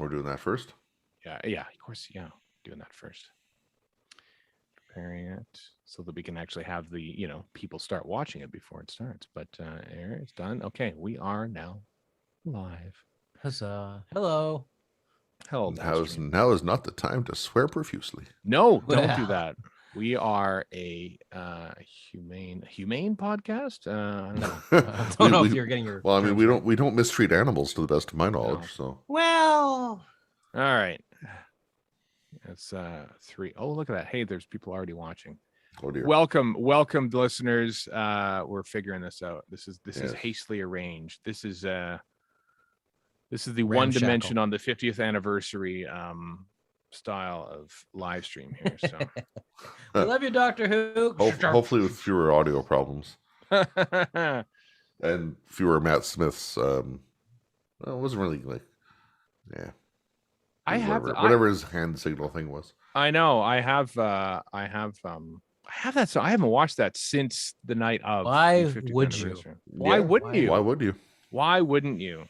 We're doing that first. Yeah, of course. Yeah, doing that first. Preparing it so that we can actually have the people start watching it before it starts. But it's done. Okay, we are now live. Huzzah! Hello. Hello, Livestream. Now is not the time to swear profusely. No, don't do Well. that. We are a humane podcast. I don't know. I don't know if you're getting your. Well, I mean, terms right. we don't mistreat animals to the best of my knowledge. No. So Well. All right. It's 3. Oh, look at that. Hey, there's people already watching. oh dear. Welcome, listeners. We're figuring this out. This is hastily arranged. This is the one dimension on the 50th anniversary style of live stream here. So We love you, Doctor Who. Hopefully with fewer audio problems and fewer Matt Smith's. Well, it wasn't really like, yeah. Whatever his hand signal thing was. I know. I have that. So I haven't watched that since the night of. Why would you? Why wouldn't you? Why would you? Why wouldn't you?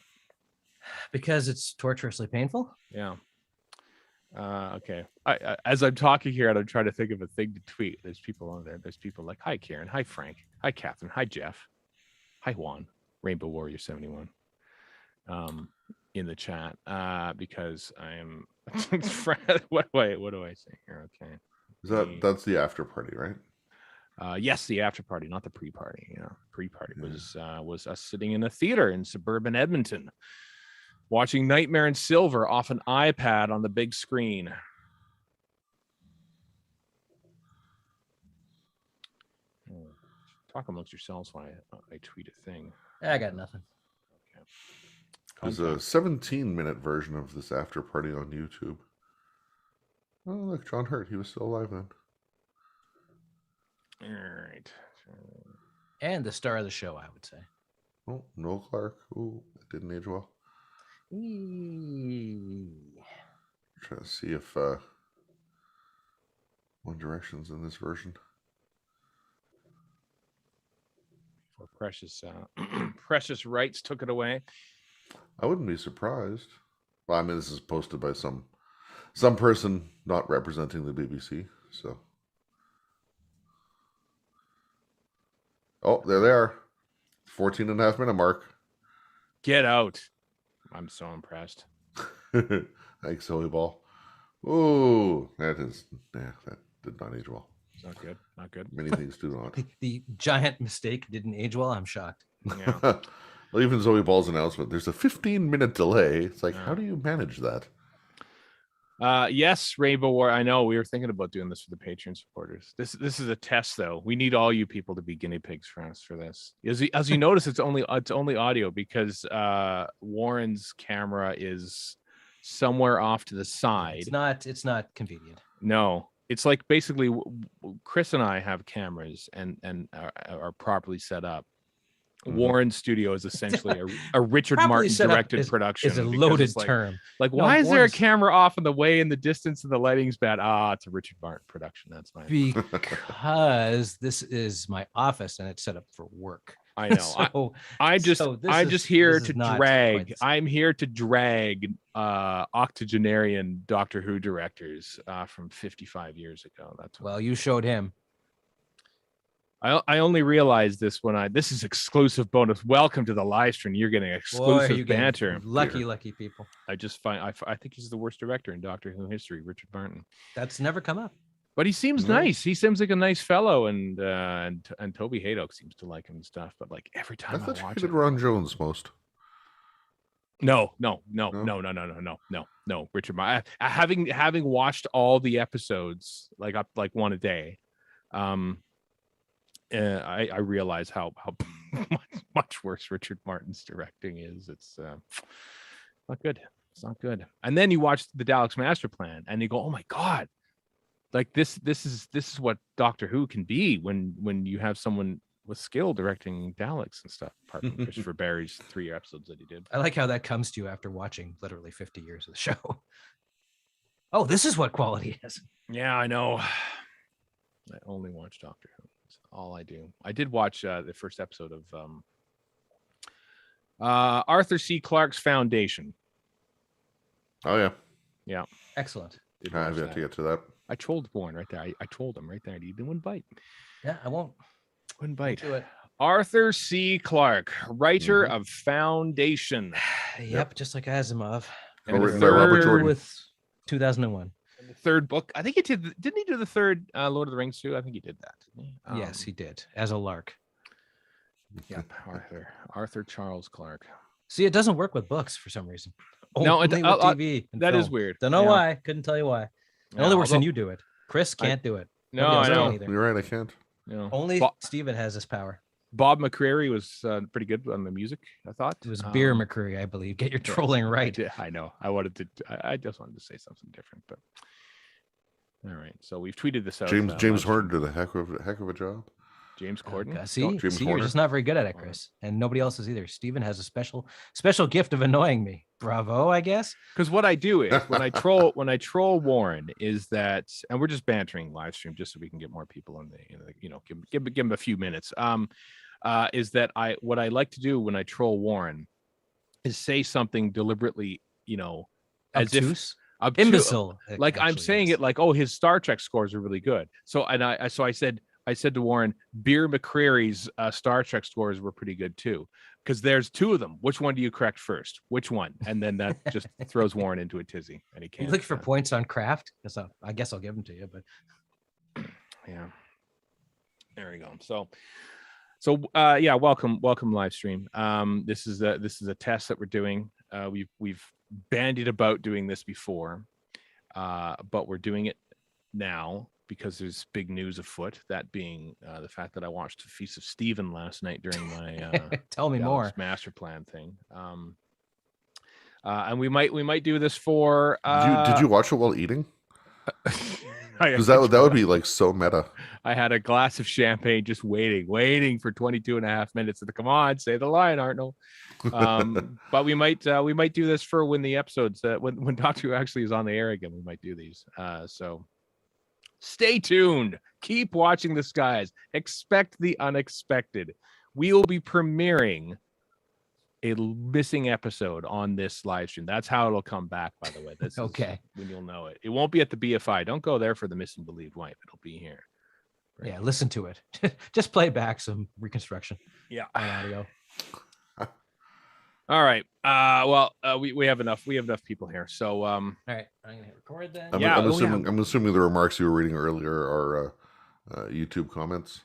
Because it's torturously painful. Yeah. Okay. As I'm talking here, and I'm trying to think of a thing to tweet. There's people on there. There's people like, hi, Karen. Hi, Frank. Hi, Catherine. Hi, Jeff. Hi, Juan. Rainbow Warrior 71. In the chat, because I am. What do I say here? Okay. That's the after party, right? Yes, the after party, not the pre-party. Pre-party was us sitting in a theater in suburban Edmonton, watching Nightmare in Silver off an iPad on the big screen. Talk amongst yourselves while I tweet a thing. I got nothing. Okay. There's a 17-minute version of this after party on YouTube. Oh, look, John Hurt. He was still alive then. All right. And the star of the show, I would say. Oh, Noel Clark. Ooh, that didn't age well. Trying to see if One Direction's in this version. For precious rights took it away. I wouldn't be surprised. Well, I mean, this is posted by some person not representing the BBC. So, oh, there they are. 14.5-minute mark. Get out. I'm so impressed. Thanks, Zoe Ball. Ooh, that did not age well. It's not good. Not good. Many things do not. The giant mistake didn't age well. I'm shocked. Yeah. Well, even Zoe Ball's announcement, there's a 15-minute delay. It's like, how do you manage that? Yes, Rainbow War. I know we were thinking about doing this for the Patreon supporters. This is a test, though. We need all you people to be guinea pigs for us for this. As you notice, it's only audio because Warren's camera is somewhere off to the side. It's not convenient. No, it's like basically Chris and I have cameras and are properly set up. Warren's studio is essentially a Richard Martin directed production. Is a loaded term. Like, why is there a camera off in the way in the distance and the lighting's bad? It's a Richard Martin production. That's fine. Because this is my office and it's set up for work. I know. I'm just here to drag. I'm here to drag octogenarian Doctor Who directors from 55 years ago. Well, you showed him. I only realized this when this is exclusive bonus. Welcome to the live stream. You're getting exclusive banter. Lucky people. I think he's the worst director in Doctor Who history, Richard Martin. That's never come up. But he seems nice. He seems like a nice fellow, and Toby Haydock seems to like him and stuff. But like every time I watch it, Ron Jones most. No. Richard Martin. Having watched all the episodes, like 1 a day, I realize how much worse Richard Martin's directing is. It's not good. It's not good. And then you watch the Daleks Master Plan, and you go, "Oh my god!" Like this is what Doctor Who can be when you have someone with skill directing Daleks and stuff. Apart from Christopher Barry's 3 episodes that he did. I like how that comes to you after watching literally 50 years of the show. Oh, this is what quality is. Yeah, I know. I only watch Doctor Who. That's all I do. I did watch the first episode of Arthur C. Clarke's Foundation. Oh yeah, Excellent. Did I watch have yet that. to get to that. I trolled Warren right there. I trolled him right there. He didn't bite. Yeah, I won't. Wouldn't Won't bite. do it. Arthur C. Clarke, writer Mhm. of Foundation. Yep, just like Asimov. And the written by Robert third- Jordan. With 2001. And the third book. I think he didn't he do the third Lord of the Rings too? I think he did that. Didn't he? Yes, he did. As a lark. Yep, Arthur Charles Clarke. See, it doesn't work with books for some reason. No, Only with TV. And That is film. weird. Don't know Yeah. why. Couldn't tell you why. It Yeah, only works when although- you do it. Chris can't do it. No, Nobody else I can know. either. You're right. I can't. No. Only Bob, Steven has this power. Bob McCreary was pretty good on the music, I thought. It was Beer McCreary, I believe. Get your trolling right. I know. I just wanted to say something different, but all right. So we've tweeted this out. James live Horner did a heck of a job. James Corden. See, James you're Horner. just not very good at it, Chris. And nobody else is either. Steven has a special gift of annoying me. Bravo, I guess. Because what I do is when I troll Warren is that, and we're just bantering live stream just so we can get more people in give him a few minutes. Is that what I like to do when I troll Warren is say something deliberately, as Obtuse? if Imbecile. like I'm saying it like, oh, his Star Trek scores are really good. So I said to Warren, Beer McCreary's Star Trek scores were pretty good too, because there's two of them. Which one do you correct first? Which one? And then that just throws Warren into a tizzy, and he can't. You look for points on craft, because I guess I'll give them to you. But Yeah, there we go. So yeah, welcome live stream. This is a test that we're doing. We've bandied about doing this before, but we're doing it now because there's big news afoot. That being the fact that I watched the Feast of Stephen last night during my tell me more. master plan thing. And we might do this for. Did you watch it while eating? Because that would be like so meta. I had a glass of champagne just waiting for 22 and a half minutes. And come on, say the line, Arnold. But we might do this for when the episodes when Doctor Who actually is on the air again. We might do these. So stay tuned. Keep watching the skies. Expect the unexpected. We will be premiering a missing episode on this live stream. That's how it'll come back, by the way. That's okay. When you'll know it. It won't be at the BFI. Don't go there for the missing believed wife. It'll be here. Right. Yeah, listen to it. Just play back some reconstruction. Yeah. On audio. All right. Well, we have enough. We have enough people here. So all right, I'm gonna hit record then. I'm assuming the remarks you were reading earlier are YouTube comments.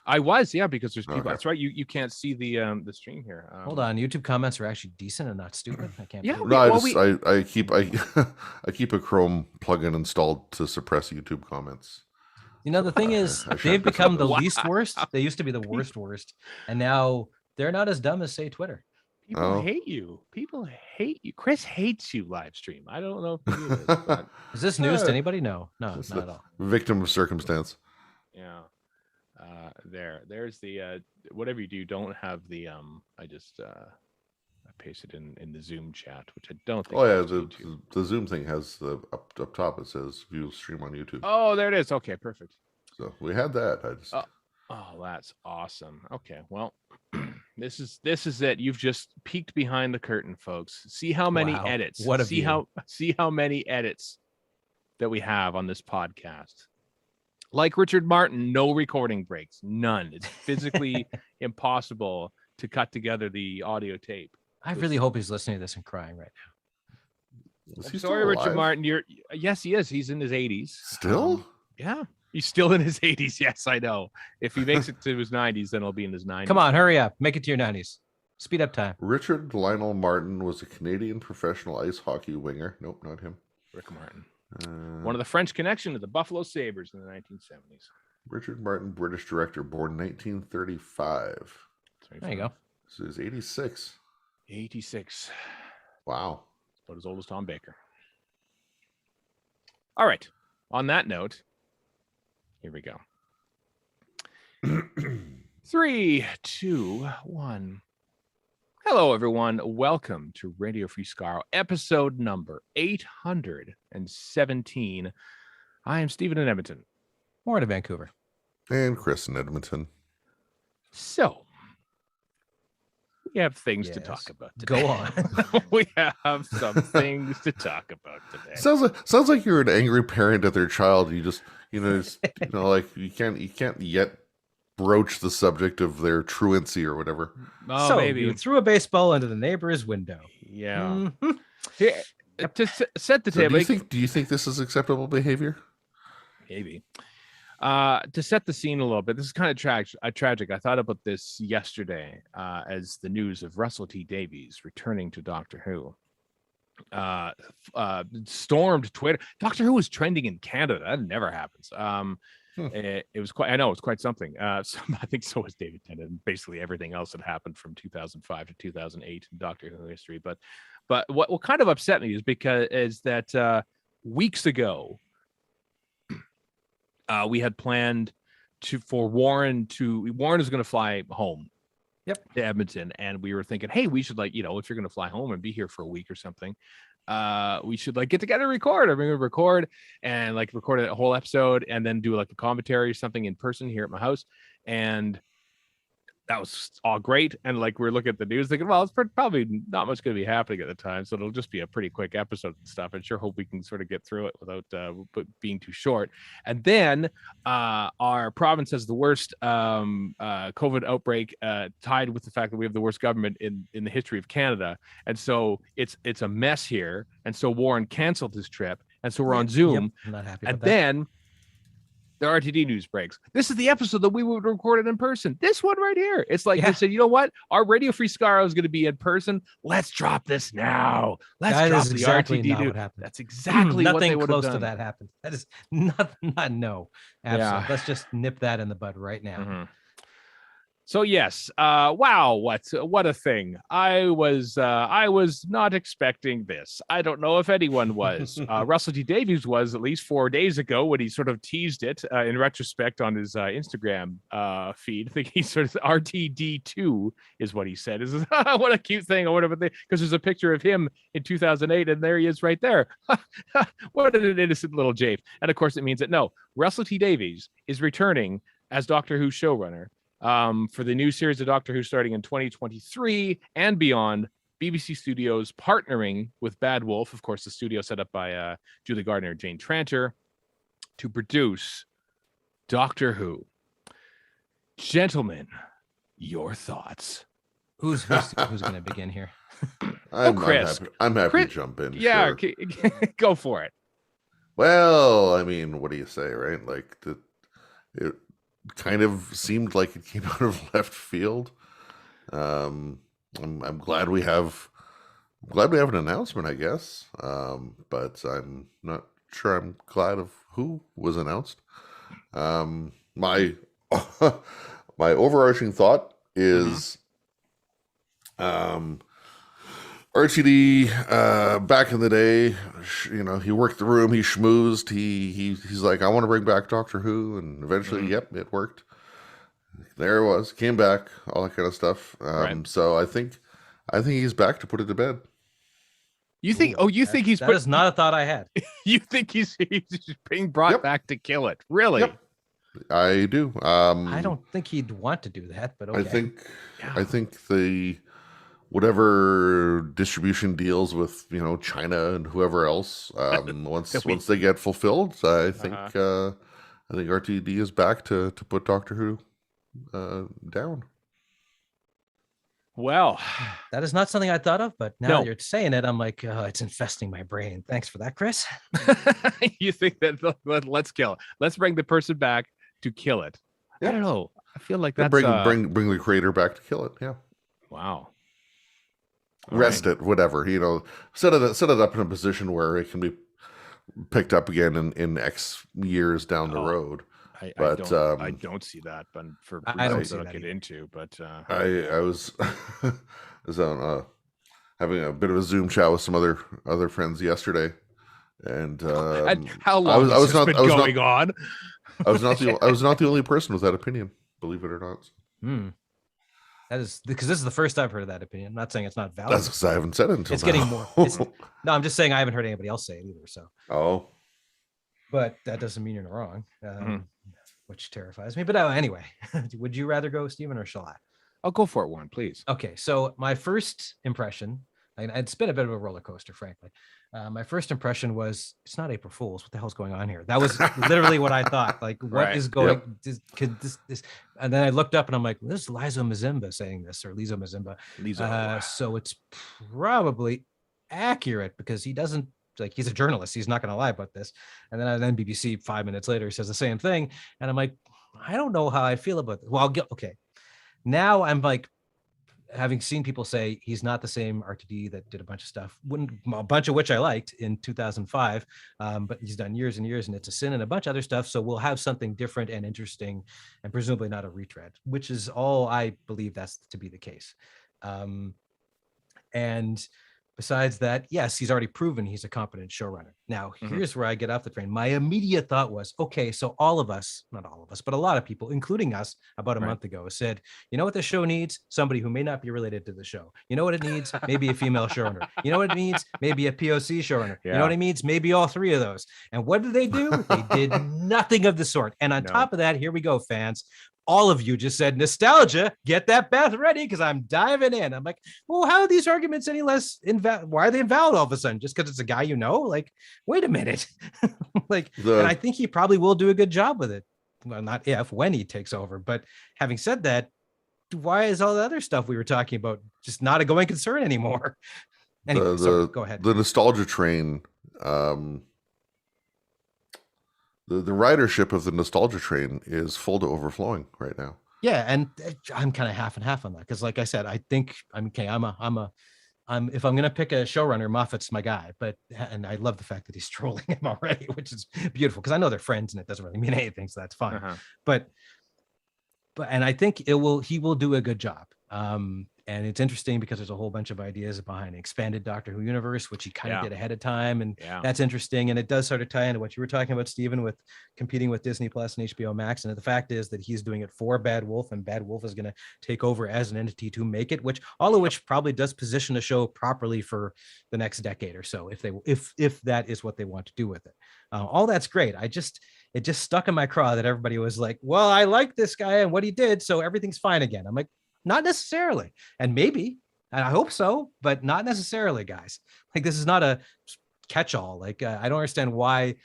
I was, yeah, because there's people. Okay. That's right. You can't see the stream here. Hold on. YouTube comments are actually decent and not stupid. I can't. Yeah, believe it. No, I keep I keep a Chrome plugin installed to suppress YouTube comments. You know, the thing is, they've become the least worst. They used to be the worst, and now they're not as dumb as, say, Twitter. People hate you. People hate you. Chris hates you. Live stream. I don't know if he is. But Is this news to anybody? No, not at all. Victim of circumstance. yeah. There's the whatever you do. Don't have the I just I pasted in the Zoom chat, which I don't think. Oh yeah, is YouTube. the Zoom thing has the up top. It says view stream on YouTube. Oh, there it is. Okay, perfect. So we had that. I just Oh, that's awesome. Okay, well, this is it. You've just peeked behind the curtain, folks. See how many Wow, edits. what a see view. how many edits that we have on this podcast. Like Richard Martin, no recording breaks, none. It's physically impossible to cut together the audio tape. I really hope he's listening to this and crying right now. is I'm he sorry, still Richard alive? Martin. Yes, he is. He's in his 80s. Still? Yeah, he's still in his 80s. Yes, I know. If he makes it to his 90s, then he'll be in his 90s. Come on, hurry up. Make it to your 90s. Speed up time. Richard Lionel Martin was a Canadian professional ice hockey winger. Nope, not him. Rick Martin. One of the French connection to the Buffalo Sabres in the 1970s. Richard Martin, British director, born 1935. There you go. So he's 86. 86. Wow. About as old as Tom Baker. All right. On that note, here we go. 3, 2, 1. Hello, everyone. Welcome to Radio Free Skaro, episode number 817. I am Stephen in Edmonton. More to Vancouver. And Chris in Edmonton. So, we have things to Yes. talk about today. Go on. We have some things to talk about today. Sounds like you're an angry parent at their child. You just like you can't yet broach the subject of their truancy or whatever. Oh, So maybe. you threw a baseball into the neighbor's window. Yeah. Mhm. Here, to set the So table. do you think this is acceptable behavior? Maybe. To set the scene a little bit, this is kind of tragic. I thought about this yesterday as the news of Russell T Davies returning to Doctor Who stormed Twitter. Doctor Who was trending in Canada. That never happens. It was quite. I know it's quite something. So, I think so was David Tennant and basically everything else that happened from 2005 to 2008 in Doctor Who history. But what kind of upset me is that weeks ago. We had planned for Warren is going to fly home. Yep. To Edmonton, and we were thinking, hey, we should if you're going to fly home and be here for a week or something, we should get together and record. I'm going to record a whole episode and then do a commentary or something in person here at my house. And that was all great. And we're looking at the news thinking, well, it's probably not much going to be happening at the time. So it'll just be a pretty quick episode and stuff. And sure hope we can sort of get through it without being too short. And then our province has the worst COVID outbreak tied with the fact that we have the worst government in the history of Canada. And so it's a mess here. And so Warren canceled his trip. And so we're on Zoom. Yep. I'm not happy and about then the RTD news breaks. This is the episode that we would record it in person. This one right here. It's they said, you know what? Our Radio Free Skaro is going to be in person. Let's drop this now. Let's drop the exactly RTD not news. what happened. That's exactly what they nothing would close have to done. that happened. That is not no. Absolutely. Yeah. Let's just nip that in the bud right now. Mm-hmm. So yes, wow, what a thing. I was not expecting this. I don't know if anyone was. Russell T Davies was at least 4 days ago when he sort of teased it in retrospect on his Instagram feed. I think he sort of RTD2 is what he said. Is what a cute thing or whatever, because there's a picture of him in 2008 and there he is right there. What an innocent little jape. And of course it means that no, Russell T Davies is returning as Doctor Who showrunner. For the new series of Doctor Who starting in 2023 and beyond, BBC Studios partnering with Bad Wolf, of course, the studio set up by Julie Gardner and Jane Tranter, to produce Doctor Who. Gentlemen, your thoughts. Who's going to begin here? Chris. I'm happy Chris, to jump in. Yeah, sure. Go for it. Well, I mean, what do you say, right? It kind of seemed like it came out of left field. I'm glad we have an announcement, I guess. But I'm not sure I'm glad of who was announced. My my overarching thought is RTD back in the day, he worked the room, he schmoozed, he's like, I want to bring back Doctor Who, and eventually, yep, it worked. There it was, came back, all that kind of stuff. Right. So I think he's back to put it to bed. You think? Oh, you think he's? That is not a thought I had. You think he's being brought back to kill it? Really? Yep. I do. I don't think he'd want to do that, but okay. I think the whatever distribution deals with China and whoever else once they get fulfilled, I think RTD is back to put Doctor Who down. Well, that is not something I thought of, but now that you're saying it, I'm like, oh, it's infesting my brain. Thanks for that, Chris. You think that let's kill it. Let's bring the person back to kill it. Yeah. I don't know. I feel like that's bring the creator back to kill it. Yeah. Wow. Rest it, whatever. Set it up in a position where it can be picked up again in X years down the road. I don't see that, but for reasons that I'll get into. But I was on having a bit of a Zoom chat with some other friends yesterday, and how long has this been going on? I was not the only person with that opinion, believe it or not. That is because this is the first I've heard of that opinion. I'm not saying it's not valid. That's because I haven't said it until it's now. Getting more. No, I'm just saying I haven't heard anybody else say it either. So. But that doesn't mean you're wrong, which terrifies me. But anyway, would you rather go, Stephen, or shall I'll go for it, Warren, please. Okay, so my first impression, and it's been a bit of a roller coaster, frankly. My first impression was, it's not April Fool's. What the hell's going on here? That was literally what I thought. Like, what Right. is going? Could this? And then I looked up and I'm like, this is Liza Mazimba saying this, or Liza Mazimba. So it's probably accurate because he doesn't, like, he's a journalist. He's not going to lie about this. And then BBC 5 minutes later says the same thing, and I'm like, I don't know how I feel about this. Well, okay. Now I'm like, having seen people say he's not the same RTD that did a bunch of stuff, a bunch of which I liked in 2005, but he's done years and years, and It's a Sin and a bunch of other stuff. So we'll have something different and interesting, and presumably not a retread, which is all I believe that's to be the case. And besides that, yes, he's already proven he's a competent showrunner. Now, here's where I get off the train. My immediate thought was, okay, so all of us, not all of us, but a lot of people, including us, about a month ago, said, you know what the show needs? Somebody who may not be related to the show. You know what it needs? Maybe a female showrunner. You know what it needs? Maybe a POC showrunner. You know what it means? Maybe all three of those. And what did they do? They did nothing of the sort. And on top of that, here we go, fans. All of you just said nostalgia, get that bath ready because I'm diving in. I'm like, well, how are these arguments any less invalid? Why are they invalid all of a sudden? Just because it's a guy you know? Like, wait a minute. And I think he probably will do a good job with it. Well, not if, when he takes over. But having said that, why is all the other stuff we were talking about just not a going concern anymore? Anyway, go ahead. The nostalgia train, the ridership of the nostalgia train is full to overflowing right now. Yeah, and I'm kind of half and half on that because, like I said, I think I'm okay. If I'm gonna pick a showrunner, Moffat's my guy. And I love the fact that he's trolling him already, which is beautiful because I know they're friends and it doesn't really mean anything, so that's fine. But I think he will do a good job. And it's interesting because there's a whole bunch of ideas behind an expanded Doctor Who universe, which he kind of did ahead of time. And that's interesting. And it does sort of tie into what you were talking about, Stephen, with competing with Disney Plus and HBO Max. And the fact is that he's doing it for Bad Wolf, and Bad Wolf is going to take over as an entity to make it, all of which probably does position the show properly for the next decade or so, if that is what they want to do with it. All that's great. It just stuck in my craw that everybody was like, well, I like this guy and what he did, so everything's fine again. I'm like, not necessarily. And maybe, and I hope so, but not necessarily, guys. Like, this is not a catch-all. Like, I don't understand why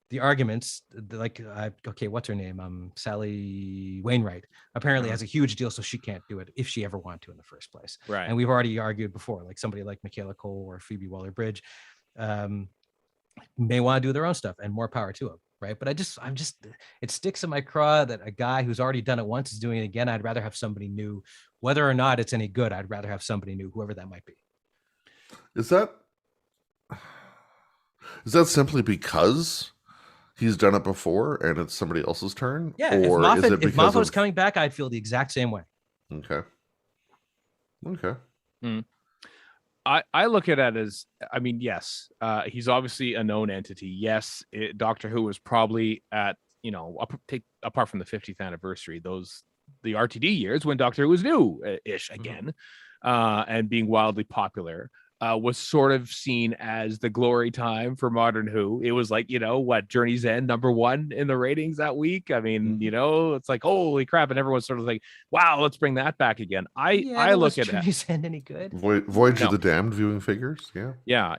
the arguments, like, okay, what's her name? Sally Wainwright apparently has a huge deal, so she can't do it if she ever wanted to in the first place. Right. And we've already argued before, like somebody like Michaela Cole or Phoebe Waller-Bridge may want to do their own stuff, and more power to them. Right. But it sticks in my craw that a guy who's already done it once is doing it again. I'd rather have somebody new, whether or not it's any good. I'd rather have somebody new, whoever that might be. Is that simply because he's done it before and it's somebody else's turn? Yeah. Or if Moffat was coming back, I'd feel the exact same way. Okay. I look at it as, I mean, yes, he's obviously a known entity. Yes, Doctor Who was probably at, apart from the 50th anniversary, the RTD years when Doctor Who was new-ish again, and being wildly popular, was sort of seen as the glory time for modern Who. It was like, Journey's End, #1 in the ratings that week. I mean, it's like, holy crap. And everyone's sort of like, wow, let's bring that back again. I look at Journey's End any good? Voyage of the Damned viewing figures. Yeah.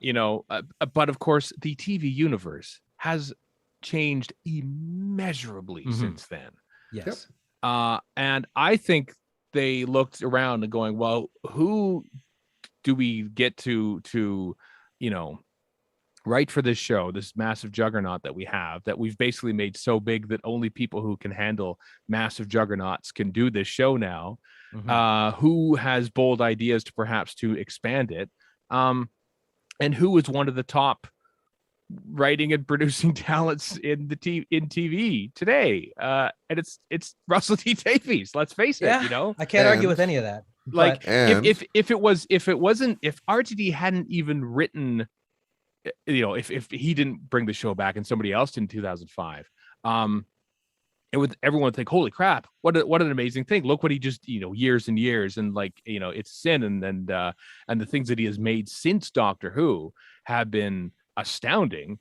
But of course, the TV universe has changed immeasurably since then. Yes. And I think they looked around and going, well, who do we get to write for this show, this massive juggernaut that we have, that we've basically made so big that only people who can handle massive juggernauts can do this show now, who has bold ideas to perhaps to expand it, and who is one of the top writing and producing talents in TV today, and it's Russell T Davies. Let's face it. I can't argue with any of that. Like, if RTD hadn't even written, if he didn't bring the show back and somebody else did in 2005, everyone would think, holy crap, what an amazing thing. Look what he just, years and years, and It's Sin, and the things that he has made since Doctor Who have been astounding.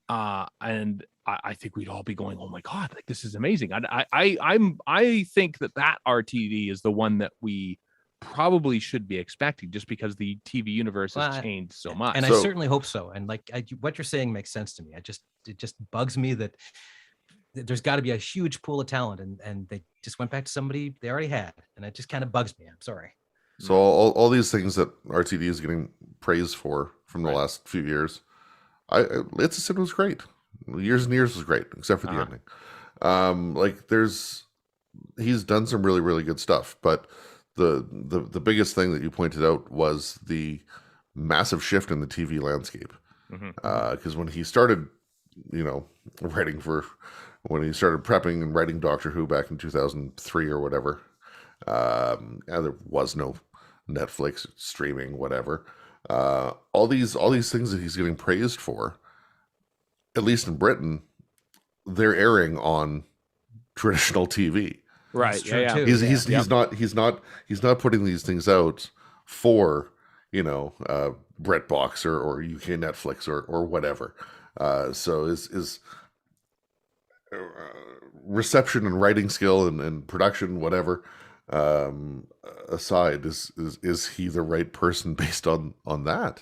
And I think we'd all be going, oh my God, like, this is amazing. I think that RTD is the one that we probably should be expecting, just because the TV universe has Well, changed so much. and I So- certainly hope so. And like what you're saying makes sense to me. It just bugs me that there's got to be a huge pool of talent, and they just went back to somebody they already had, and it just kind of bugs me. I'm sorry. So all these things that RTD is getting praised for from the Right. last few years, It's a Sin was great. Years and Years was great, except for the Uh-huh. ending. Like he's done some really, really good stuff, but the biggest thing that you pointed out was the massive shift in the TV landscape. Mhm. Because when he started, when he started prepping and writing Doctor Who back in 2003 or whatever, there was no Netflix streaming, whatever. All these things that he's getting praised for, at least in Britain, they're airing on traditional TV. Right. That's true, Yeah. too. He's Yeah. he's not putting these things out for BritBox or UK Netflix or whatever. So his reception and writing skill and production, whatever, aside, is he the right person based on that?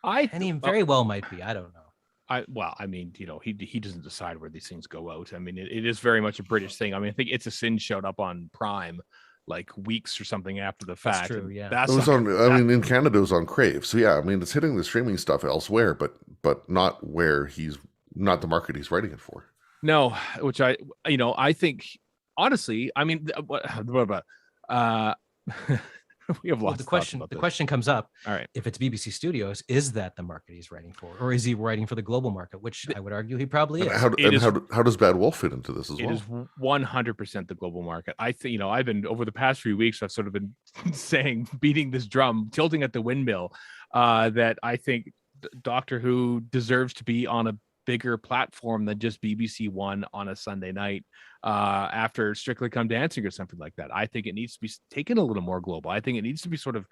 And he very well might be. I don't know. I mean, he doesn't decide where these things go out. I mean, it is very much a British thing. I mean, I think It's a Sin showed up on Prime like weeks or something after the fact. true, and yeah. It That's was in Canada it was on Crave. So yeah, I mean it's hitting the streaming stuff elsewhere, but not where not the market he's writing it for. no, which I think honestly, I mean, what about we have Well, lots the of thoughts question about the this. question comes up. All right. If it's BBC Studios, is that the market he's writing for, or is he writing for the global market? Which I would argue he probably is. How does Bad Wolf fit into this as It well? is 100% the global market. I think, I've been over the past few weeks, I've sort of been beating this drum, tilting at the windmill, that I think Doctor Who deserves to be on a bigger platform than just BBC One on a Sunday night after Strictly Come Dancing or something like that. I think it needs to be taken a little more global. I think it needs to be sort of,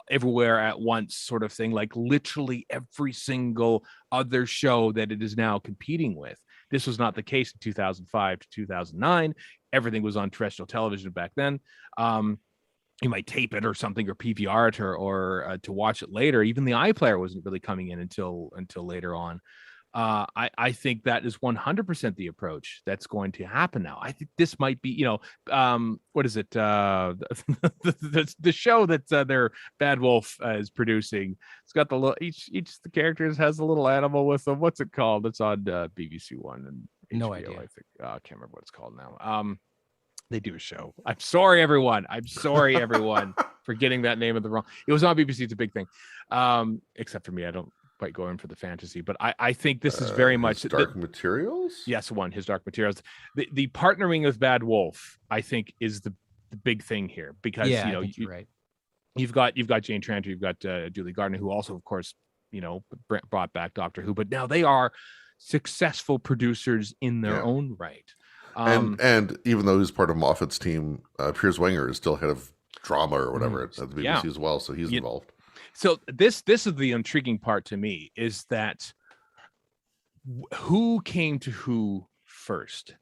everywhere at once sort of thing, like literally every single other show that it is now competing with. This was not the case in 2005 to 2009. Everything was on terrestrial television back then. You might tape it or something, or PVR it, or to watch it later. Even the iPlayer wasn't really coming in until later on. I think that is 100% the approach that's going to happen now. I think this might be, what is it? The show that their Bad Wolf is producing. It's got the little each of the characters has a little animal with them. What's it called? It's on BBC One and No HBO, idea. I think. I can't remember what it's called now. They do a show. I'm sorry, everyone. For getting that name of the wrong. It was on BBC. It's a big thing. Except for me, I don't quite go in for the fantasy, but I think this is very much Dark Materials. Yes, his Dark Materials. The partnering with Bad Wolf, I think, is the big thing here, because Yeah, I think you're right. you've got Jane Tranter, you've got Julie Gardner, who also, of course, brought back Doctor Who, but now they are successful producers in their own right. And even though he's part of Moffat's team, Piers Wenger is still head of drama or whatever at the BBC as well, so he's involved. So this is the intriguing part to me, is that who came to who first?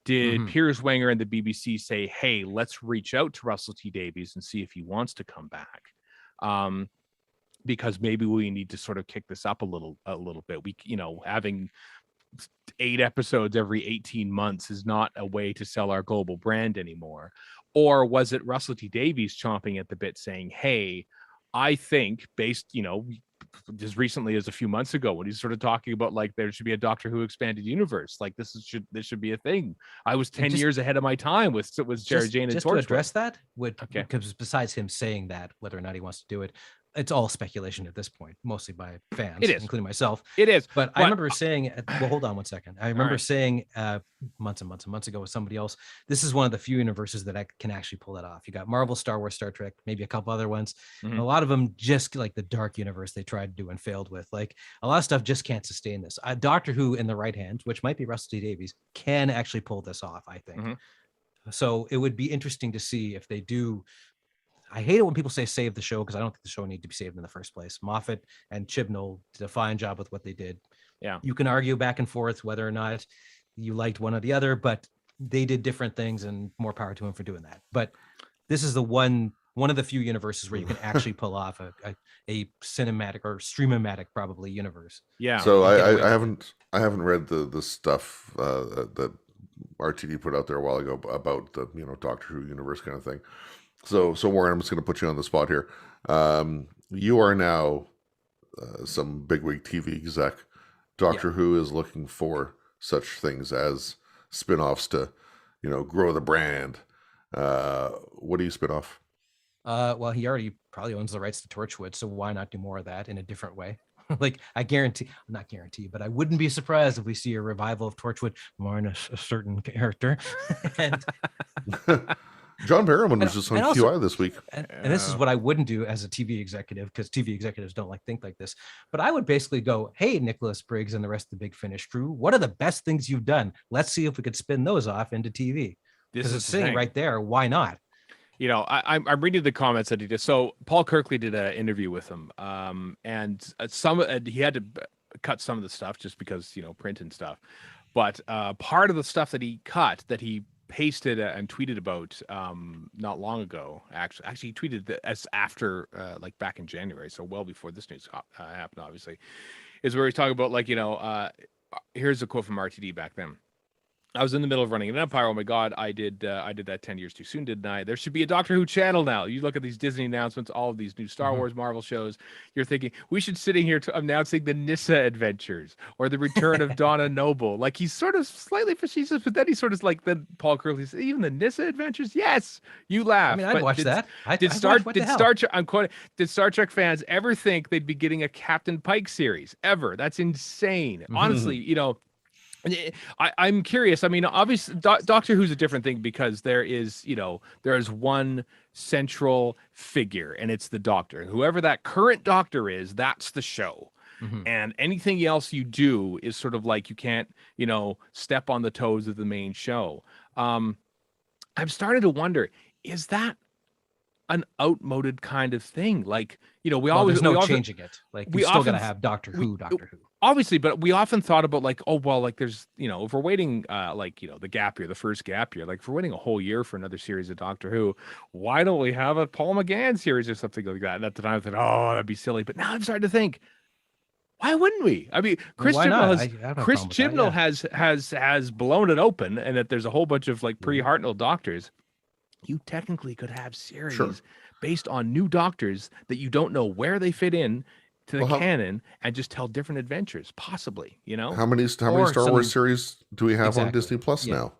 Did Piers Wenger and the BBC say, hey, let's reach out to Russell T Davies and see if he wants to come back? Because maybe we need to sort of kick this up a little bit. We, having 8 episodes every 18 months is not a way to sell our global brand anymore. Or was it Russell T Davies chomping at the bit saying, hey, I think based, as recently as a few months ago, when he's sort of talking about like there should be a Doctor Who expanded universe, like this should be a thing. I was 10 years ahead of my time with Sarah Jane and just Torchwood. to address that, Okay. because besides him saying that, whether or not he wants to do it, it's all speculation at this point, mostly by fans, It is. including myself. It is. But I remember saying, well, hold on one second. I remember right. saying months and months and months ago with somebody else, this is one of the few universes that I can actually pull that off. You got Marvel, Star Wars, Star Trek, maybe a couple other ones. Mhm. A lot of them just like the dark universe they tried to do and failed with. Like a lot of stuff just can't sustain this. Doctor Who in the right hand, which might be Russell T Davies, can actually pull this off, I think. Mhm. So it would be interesting to see if they do. I hate it when people say save the show, because I don't think the show needed to be saved in the first place. Moffat and Chibnall did a fine job with what they did. Yeah. You can argue back and forth whether or not you liked one or the other, but they did different things, and more power to him for doing that. But this is the one one of the few universes where you can actually pull off a cinematic or streamomatic probably universe. Yeah. So and get away I with I haven't read the stuff that RTD put out there a while ago about the Doctor Who universe kind of thing. So Warren, I'm just going to put you on the spot here. You are now some bigwig TV exec. Doctor Who is looking for such things as spin-offs to, grow the brand. What do you spin off? Well, he already probably owns the rights to Torchwood, so why not do more of that in a different way? Like I guarantee, not guarantee, but I wouldn't be surprised if we see a revival of Torchwood more in a certain character. and John Barrowman was just on and also- QI this week. and this is what I wouldn't do as a TV executive, because TV executives don't think like this. But I would basically go, hey, Nicholas Briggs and the rest of the Big Finish crew, what are the best things you've done? Let's see if we could spin those off into TV. This Because is it's the sitting thing. right there. Why not? I'm reading the comments that he did. So Paul Kirkley did an interview with him, and he had to cut some of the stuff just because print and stuff. But part of the stuff that he cut, that he pasted and tweeted about not long ago, actually he tweeted as after like back in January, so well before this news happened, obviously, is where he's talking about here's a quote from RTD back then. I was in the middle of running an empire. Oh my God, I did that 10 years too soon, didn't I? There should be a Doctor Who channel now. You look at these Disney announcements, all of these new Star Wars, Marvel shows. You're thinking we should sitting here announcing the Nyssa Adventures or the return of Donna Noble. Like he's sort of slightly facetious, but then he's sort of like then Paul Kirkley says, even the Nyssa Adventures. Yes, you laugh. I mean, I'd watch that. Did Star Trek? I'm quoting. Did Star Trek fans ever think they'd be getting a Captain Pike series ever? That's insane. Honestly, I'm curious. I mean, obviously, Doctor Who's a different thing because there is one central figure, and it's the Doctor. Whoever that current Doctor is, that's the show. And anything else you do is sort of like you can't, step on the toes of the main show. I'm starting to wonder, is that an outmoded kind of thing? Like, there's no changing it. Like we still gotta have Doctor Who. Obviously, but we often thought about there's, if we're waiting, the gap year, the first gap year, like if we're waiting a whole year for another series of Doctor Who, why don't we have a Paul McGann series or something like that? And at the time I thought, oh, that'd be silly. But now I'm starting to think, why wouldn't we? I mean, Chris Chibnall has blown it open, and that there's a whole bunch of pre-Hartnell Doctors. You technically could have series based on new Doctors that you don't know where they fit in to the canon and just tell different adventures, possibly. How many Star Wars series do we have on Disney Plus now?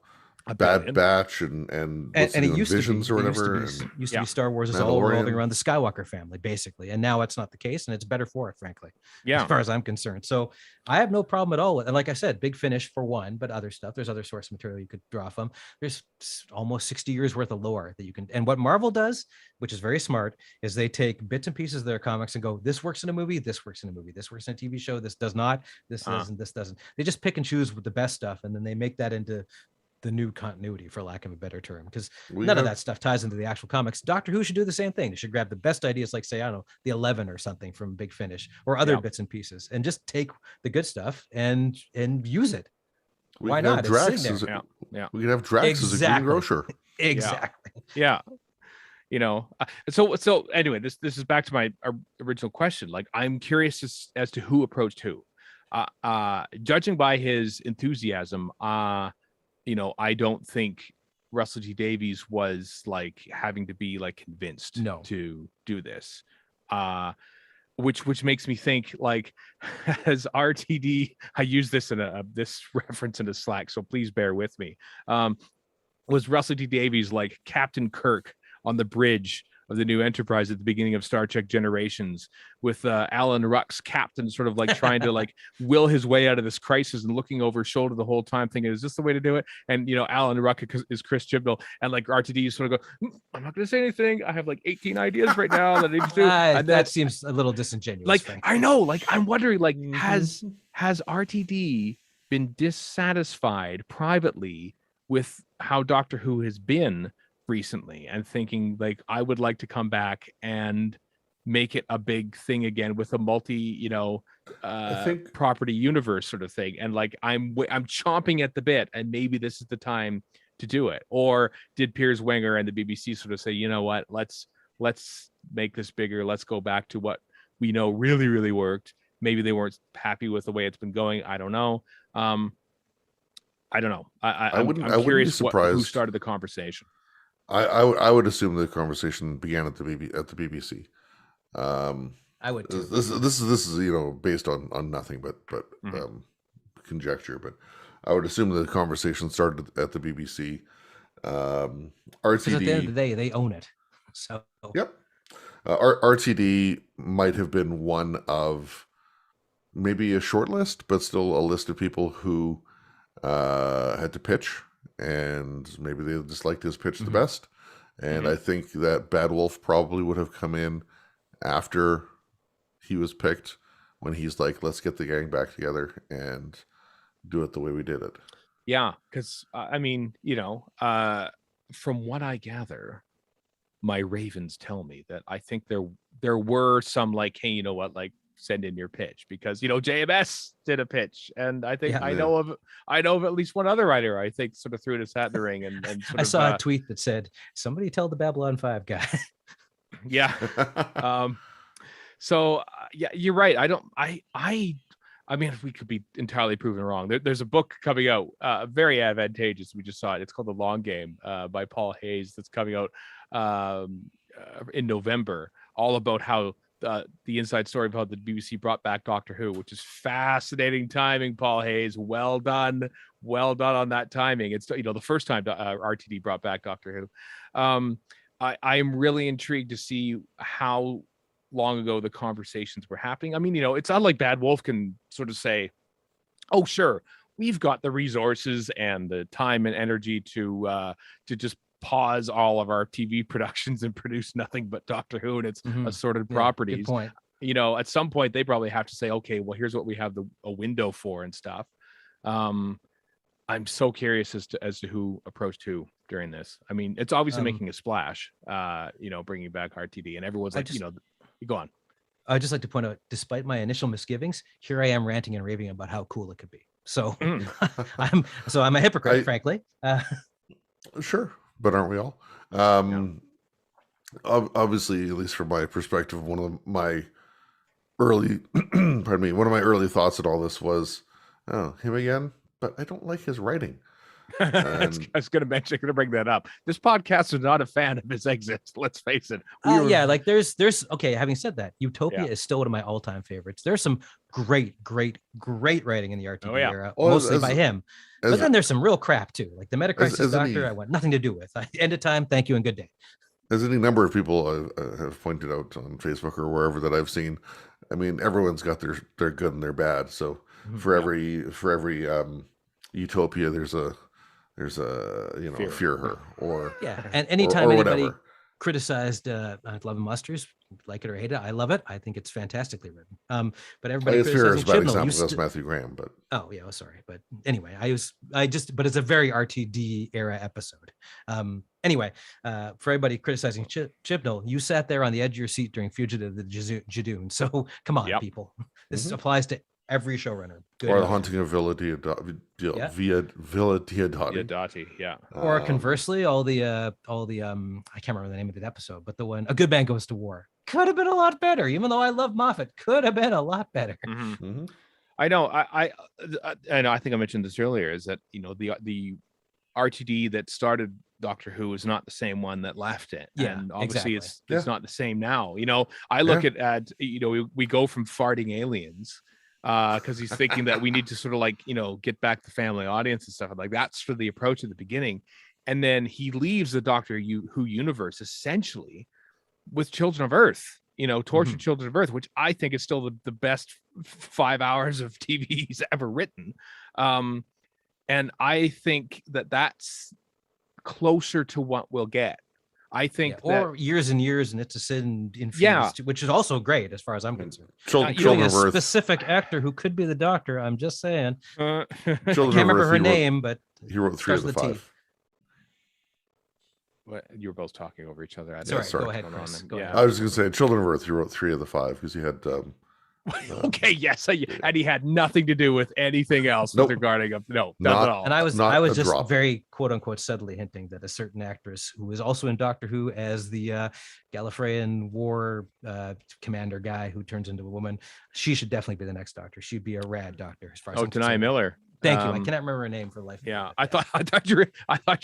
Bad Batch and it used Visions to be, or whatever. Used to be Star Wars is all revolving around the Skywalker family, basically, and now it's not the case, and it's better for it, frankly. As far as I'm concerned. So I have no problem at all with, and like I said, Big Finish for one, but other stuff. There's other source material you could draw from. There's almost 60 years worth of lore that you can. And what Marvel does, which is very smart, is they take bits and pieces of their comics and go, this works in a movie, this works in a movie, this works in a TV show, this does not, this doesn't, this doesn't. They just pick and choose with the best stuff, and then they make that into the new continuity, for lack of a better term, because none of that stuff ties into the actual comics. Doctor Who should do the same thing. They should grab the best ideas, like say, I don't know, the 11 or something from Big Finish or other bits and pieces, and just take the good stuff and use it. Why not? Drax we could have Drax as a greengrocer. Exactly. Yeah. So anyway, this is back to my original question. Like, I'm curious as to who approached who. Judging by his enthusiasm, I don't think Russell T Davies was having to be convinced to do this. Which makes me think, as RTD, I use this in this reference in a Slack, so please bear with me. Was Russell T Davies like Captain Kirk on the bridge of the new Enterprise at the beginning of Star Trek Generations, with Alan Ruck's captain sort of trying to will his way out of this crisis and looking over his shoulder the whole time, thinking, is this the way to do it? And Alan Ruck is Chris Chibnall, and RTD sort of go, I'm not going to say anything. I have 18 ideas right now that I need to do. And that seems a little disingenuous. I know, I'm wondering, has RTD been dissatisfied privately with how Doctor Who has been recently, and thinking I would like to come back and make it a big thing again with a multi property universe sort of thing, and I'm chomping at the bit, and maybe this is the time to do it? Or did Piers Wenger and the BBC sort of say, you know what, let's let's make this bigger. Let's go back to what we know really, really worked. Maybe they weren't happy with the way it's been going. I don't know. I don't know. I'm wouldn't be curious who surprised. started the conversation. I would assume the conversation began at the BBC. I would too. This is based on nothing but conjecture, but I would assume the conversation started at the BBC. Because RTD, at the end of the day, they own it. So yep. RTD might have been one of maybe a short list, but still a list of people who had to pitch, and maybe they just liked his pitch the best. And I think that Bad Wolf probably would have come in after he was picked, when he's like, let's get the gang back together and do it the way we did it. Yeah, because I mean, from what I gather, my Ravens tell me that I think there were some like, hey, you know what, like send in your pitch, because JMS did a pitch, and I think I know of at least one other writer I think sort of threw his hat in the ring and sort I saw a tweet that said, somebody tell the Babylon 5 guy. Yeah. So yeah, you're right. I mean, if we could be entirely proven wrong, there's a book coming out, very advantageous. We just saw it. It's called The Long Game by Paul Hayes. That's coming out in November, all about how the inside story of how the BBC brought back Doctor Who, which is fascinating timing. Paul Hayes, well done on that timing. It's the first time RTD brought back Doctor Who. I am really intrigued to see how long ago the conversations were happening. I mean, it's not like Bad Wolf can sort of say, oh, sure, we've got the resources and the time and energy to just pause all of our TV productions and produce nothing but Doctor Who and its assorted properties. Good point. At some point they probably have to say, okay, well, here's what we have a window for and stuff. I'm so curious as to who approached who during this. I mean, it's obviously making a splash, bringing back RTD, and everyone's like, go on. I'd just like to point out, despite my initial misgivings, here I am ranting and raving about how cool it could be. So I'm a hypocrite, frankly. Sure, but aren't we all? Obviously, at least from my perspective, one of my early, one of my early thoughts at all this was, oh, him again? But I don't like his writing. I was going to bring that up. This podcast is not a fan of his exits. Let's face it. There's okay. Having said that, Utopia is still one of my all-time favorites. There's some great writing in the RTD era, mostly by him. But then there's some real crap too, like the Metacrisis Doctor. I want nothing to do with. End of time. Thank you and good day. As any number of people have pointed out on Facebook or wherever that I've seen, I mean, everyone's got their good and their bad. So for every Utopia, there's a fear her, or and anytime anybody whatever. Criticized Love and Musters, like it or hate it, I love it. I think it's fantastically written. But everybody criticizing Chibnall, that's Matthew Graham, but sorry, but anyway, but it's a very RTD era episode. Anyway, for everybody criticizing Chibnall, you sat there on the edge of your seat during Fugitive the Jadoon. So come on, people, this applies to every showrunner. Or The Haunting of Villa Diodati. Or conversely, all the I can't remember the name of the episode, but the one A Good Man Goes to War could have been a lot better. Even though I love Moffat, could have been a lot better. I know. I know. I think I mentioned this earlier. Is that the RTD that started Doctor Who is not the same one that left it. And obviously it's not the same now. I look at we go from farting aliens because he's thinking that we need to sort of like get back the family audience and stuff like that's for the approach at the beginning, and then he leaves the Doctor Who universe essentially with Children of Earth, Tortured Children of Earth, which I think is still the best 5 hours of TV he's ever written, and I think that's closer to what we'll get. I think or Years and Years and It's a Sin Infused, which is also great as far as I'm concerned. Children of Earth, specific actor who could be the Doctor. I'm just saying. I can't Children of remember Earth, her name, but he wrote 3 of the 5. What, you were both talking over each other. Sorry. Go ahead, Chris. Go ahead. I was going to say Children of Earth. He wrote 3 of the 5 because he had Okay, yes, and he had nothing to do with anything else Nope. with regarding of not Not- at all. And I was Not a just drop. very quote unquote subtly hinting that a certain actress who is also in Doctor Who as the Gallifreyan war commander guy who turns into a woman, she should definitely be the next Doctor. She'd be a rad Doctor as far as I'm Denai concerned. Miller. Thank you. I cannot remember her name for life. Yeah, I thought you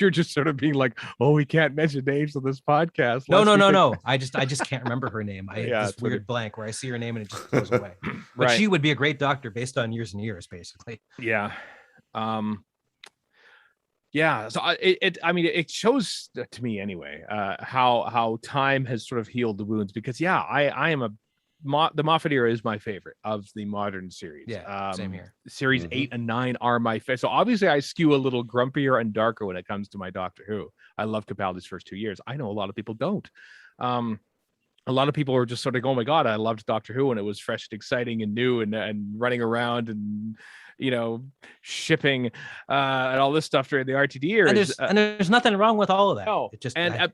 were just sort of being like, oh, we can't mention names on this podcast. No. I just can't remember her name. I Yeah, this it's weird blank where I see her name and it just goes away. But Right. she would be a great Doctor based on years and years, basically. Yeah. Yeah. So it shows to me anyway, how time has sort of healed the wounds, because I am the Moffat era is my favorite of the modern series. Yeah, same here. Series 8 and 9 are my favorite. So obviously I skew a little grumpier and darker when it comes to my Doctor Who. I love Capaldi's first 2 years. I know a lot of people don't. A lot of people are just sort of, oh my God, I loved Doctor Who and it was fresh and exciting and new and running around and, shipping and all this stuff during the RTD years. And there's nothing wrong with all of that. No, It just as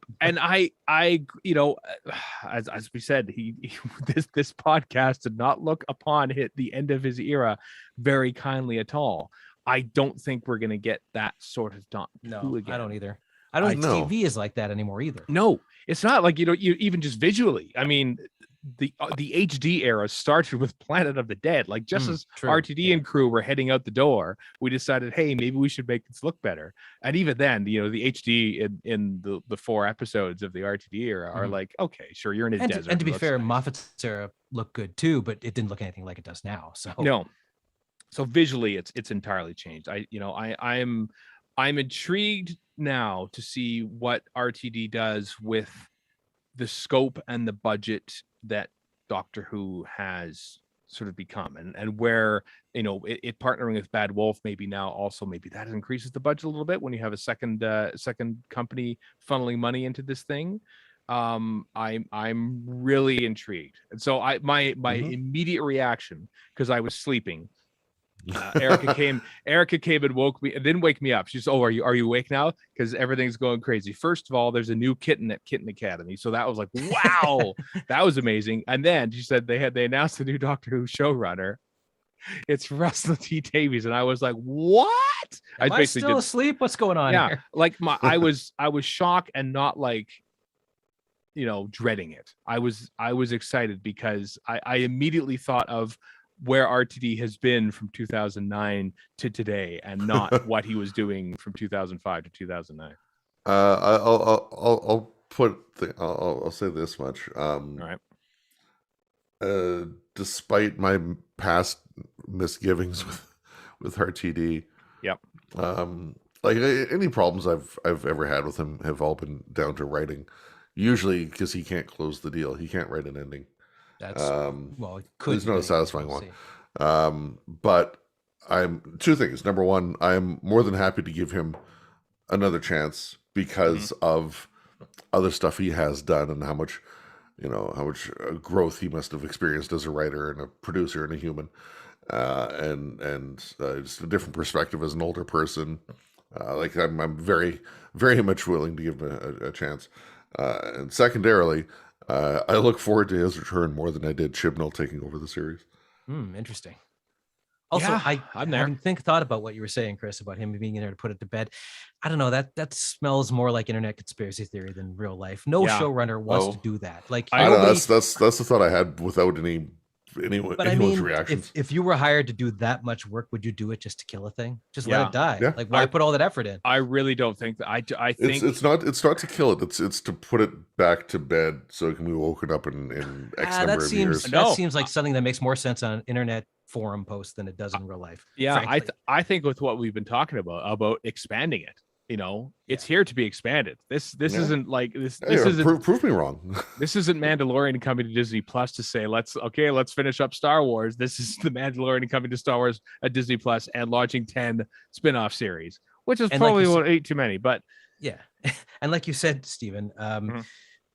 we said, this podcast did not look upon the end of his era very kindly at all. I don't think we're gonna get that sort of no, again. I don't either. I don't think TV is like that anymore either. No, it's not like you even just visually. I mean, the HD era started with Planet of the Dead. Like just as true. RTD and crew were heading out the door, we decided, hey, maybe we should make this look better. And even then, the HD in the 4 episodes of the RTD era are like, okay, sure, you're in a desert. And to be fair, Moffat's era looked good too, but it didn't look anything like it does now. So no. So visually, it's entirely changed. I'm intrigued now to see what RTD does with the scope and the budget that Doctor Who has sort of become, and where it partnering with Bad Wolf maybe now also maybe that increases the budget a little bit when you have a second company funneling money into this thing. I'm really intrigued, and so my immediate reaction, because I was sleeping. Erica came and woke me, and didn't wake me up. She's, are you awake now? Because everything's going crazy. First of all, there's a new kitten at Kitten Academy, so that was like, wow, that was amazing. And then she said they announced the new Doctor Who showrunner. It's Russell T Davies, and I was like, what? Am I still asleep? What's going on? Yeah, here? like I was shocked and not like dreading it. I was excited because I immediately thought of where RTD has been from 2009 to today, and not what he was doing from 2005 to 2009. I'll say this much. All right. Despite my past misgivings with RTD, yep. Like any problems I've ever had with him have all been down to writing. Usually because he can't close the deal. He can't write an ending. That's there's not a satisfying one. But I'm two things. Number one, I'm more than happy to give him another chance because of other stuff he has done and how much growth he must have experienced as a writer and a producer and a human, and just a different perspective as an older person. I'm very, very much willing to give him a chance. And secondarily, I look forward to his return more than I did Chibnall taking over the series. Interesting. Also, Yeah, I I'm there. haven't thought about what you were saying, Chris, about him being in there to put it to bed. I don't know. That smells more like internet conspiracy theory than real life. No showrunner wants to do that. Like I don't know. That's the thought I had without anyone's reactions. If you were hired to do that much work, would you do it just to kill a thing? Just let it die. Yeah. Like why put all that effort in? I really don't think that. I think it's not to kill it. It's to put it back to bed so it can be woken up in X number of years. That seems like something that makes more sense on an internet forum post than it does in real life. Yeah, I think with what we've been talking about expanding it. It's here to be expanded. This isn't like this. This isn't prove me wrong. This isn't Mandalorian coming to Disney Plus to say let's finish up Star Wars. This is the Mandalorian coming to Star Wars at Disney Plus and launching 10 spin-off series, which is probably 8 too many. But yeah, and like you said, Stephen,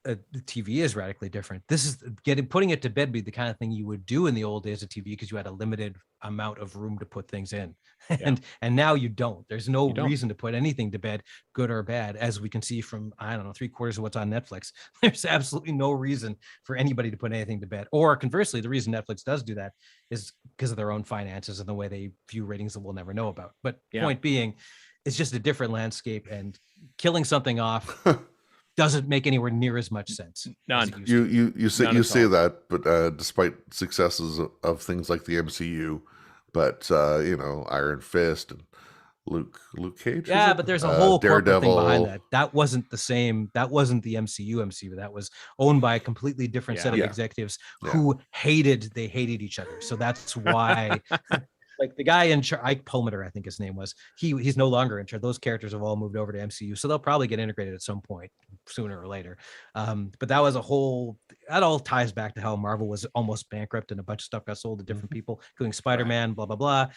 the TV is radically different. This is putting it to bed be the kind of thing you would do in the old days of TV because you had a limited amount of room to put things in, and now you don't. There's no reason to put anything to bed, good or bad, as we can see from I don't know 3/4 of what's on Netflix. There's absolutely no reason for anybody to put anything to bed. Or conversely, the reason Netflix does do that is because of their own finances and the way they view ratings that we'll never know about. But point being, it's just a different landscape, and killing something off doesn't make anywhere near as much sense. None. You say that, but despite successes of things like the MCU, but Iron Fist and Luke Cage. Yeah, but there's a whole corporate thing behind that. That wasn't the same. That wasn't the MCU. That was owned by a completely different set of executives who hated each other. So that's why. Like the guy in charge, Ike Perlmutter, I think his name was, he's no longer in charge. Those characters have all moved over to MCU. So they'll probably get integrated at some point sooner or later. But that was that all ties back to how Marvel was almost bankrupt and a bunch of stuff got sold to different people, including Spider-Man, blah, blah, blah.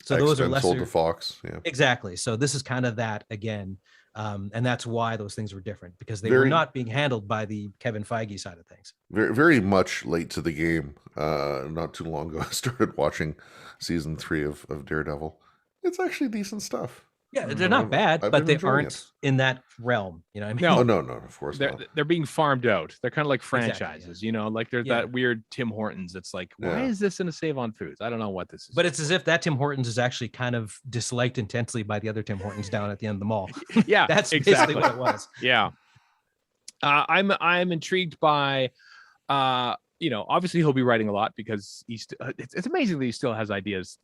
So those are lesser. Sold to Fox. Yeah. Exactly. So this is kind of that again. And that's why those things were different, because they were not being handled by the Kevin Feige side of things. Very, very much late to the game. Not too long ago, I started watching season 3 of Daredevil. It's actually decent stuff. Yeah, they're not bad, but they aren't in that realm. You know what I No, mean? no, of course not. They're being farmed out. They're kind of like franchises, exactly, like there's that weird Tim Hortons. It's like, why is this in a Save on Foods? I don't know what this is. But it's as if that Tim Hortons is actually kind of disliked intensely by the other Tim Hortons down at the end of the mall. Yeah, that's basically what it was. Yeah. I'm intrigued by, obviously he'll be writing a lot because it's amazing that he still has ideas,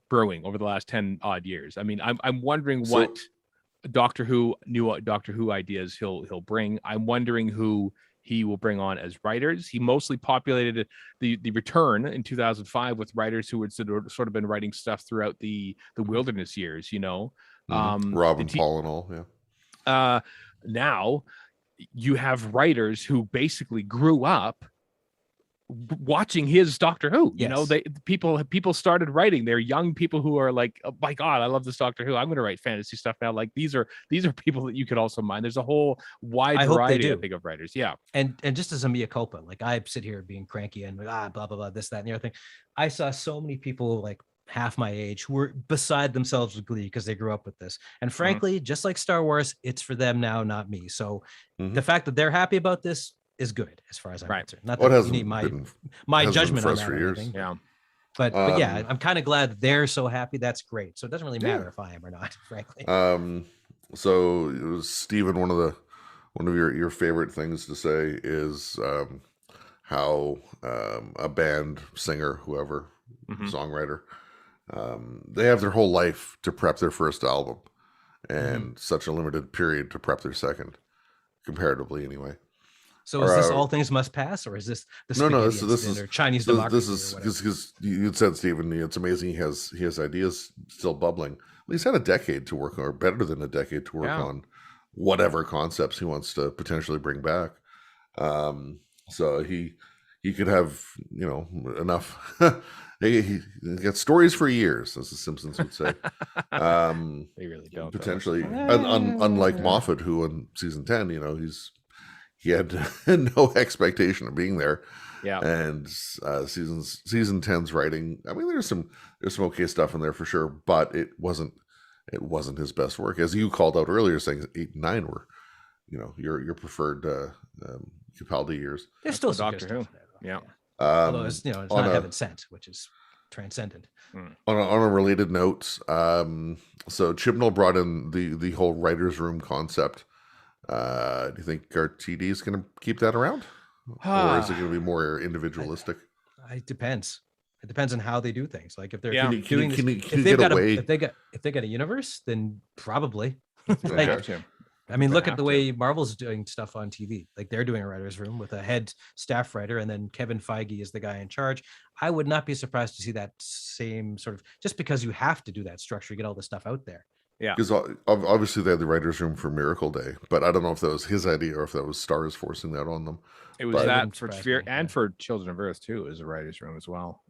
brewing over the last 10 odd years. I mean, I'm wondering what new Doctor Who ideas he'll bring. I'm wondering who he will bring on as writers. He mostly populated the return in 2005 with writers who had sort of been writing stuff throughout the wilderness years, Rob and Paul and all. Yeah. Now you have writers who basically grew up watching his Doctor Who. People started writing. They're young people who are like, oh my God, I love this Doctor Who. I'm going to write fantasy stuff now. Like these are people that you could also mind. There's a whole wide variety of writers. Yeah. And just as a mea culpa, like I sit here being cranky and blah, blah, blah, this, that, and the other thing. I saw so many people like half my age who were beside themselves with glee because they grew up with this. And frankly, just like Star Wars, it's for them now, not me. So the fact that they're happy about this is good as far as I'm concerned. Not that you need my judgment on that for years. Yeah. But yeah, I'm kind of glad they're so happy. That's great. So it doesn't really matter if I am or not, frankly. So it was Stephen, one of your favorite things to say is how a band singer, whoever, songwriter, they have their whole life to prep their first album and such a limited period to prep their second, comparatively anyway. So is this All Things Must Pass, or is this the this is Chinese democracy? This is because you said, Stephen, it's amazing he has ideas still bubbling. Well, he's had a decade to work on, or better than a decade to work on whatever concepts he wants to potentially bring back. So he could have enough. He gets stories for years, as the Simpsons would say. They really don't potentially, unlike Moffat, who in season 10, he had no expectation of being there. Yeah. And season 10's writing, I mean, there's some okay stuff in there for sure, but it wasn't his best work, as you called out earlier, saying 8 and 9 were, your preferred Capaldi years. There's still some Doctor Who. Yeah. Although it's not Heaven Sent, which is transcendent. On a related note, so Chibnall brought in the whole writer's room concept. Do you think RTD is going to keep that around, or is it going to be more individualistic? It depends. It depends on how they do things. Like if they're doing if they got a universe, then probably. I mean, look at the way Marvel's doing stuff on TV. Like they're doing a writer's room with a head staff writer, and then Kevin Feige is the guy in charge. I would not be surprised to see that same sort of, just because you have to do that structure, you get all this stuff out there. Yeah, because obviously they had the writer's room for Miracle Day, but I don't know if that was his idea or if that was Stars forcing that on them. It was that for Sphere and for Children of Earth too, is a writer's room as well.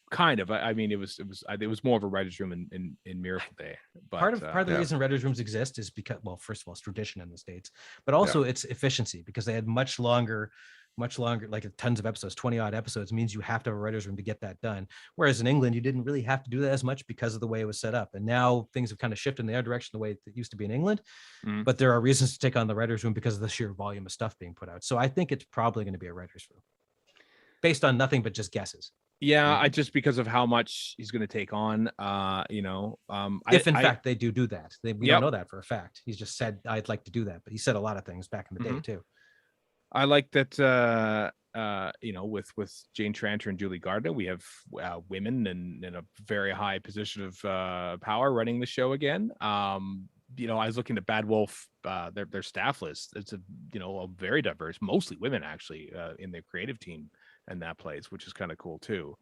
kind of. I mean, it was more of a writer's room in Miracle Day. But part of the Yeah. reason writers' rooms exist is because, well, first of all, it's tradition in the States, but also it's efficiency, because they had much longer, like tons of episodes, 20 odd episodes means you have to have a writer's room to get that done. Whereas in England, you didn't really have to do that as much because of the way it was set up. And now things have kind of shifted in the other direction, the way it used to be in England. Mhm. But there are reasons to take on the writer's room because of the sheer volume of stuff being put out. So I think it's probably going to be a writer's room based on nothing but just guesses. yeah, I just because of how much he's going to take on, If in fact they do that, we Yep. don't know that for a fact. He's just said, I'd like to do that, but he said a lot of things back in the day Mhm. too. I like that. With Jane Tranter and Julie Gardner, we have women in a very high position of power running the show again. I was looking at Bad Wolf, their staff list. It's a very diverse, mostly women actually, in their creative team and that place, which is kind of cool too.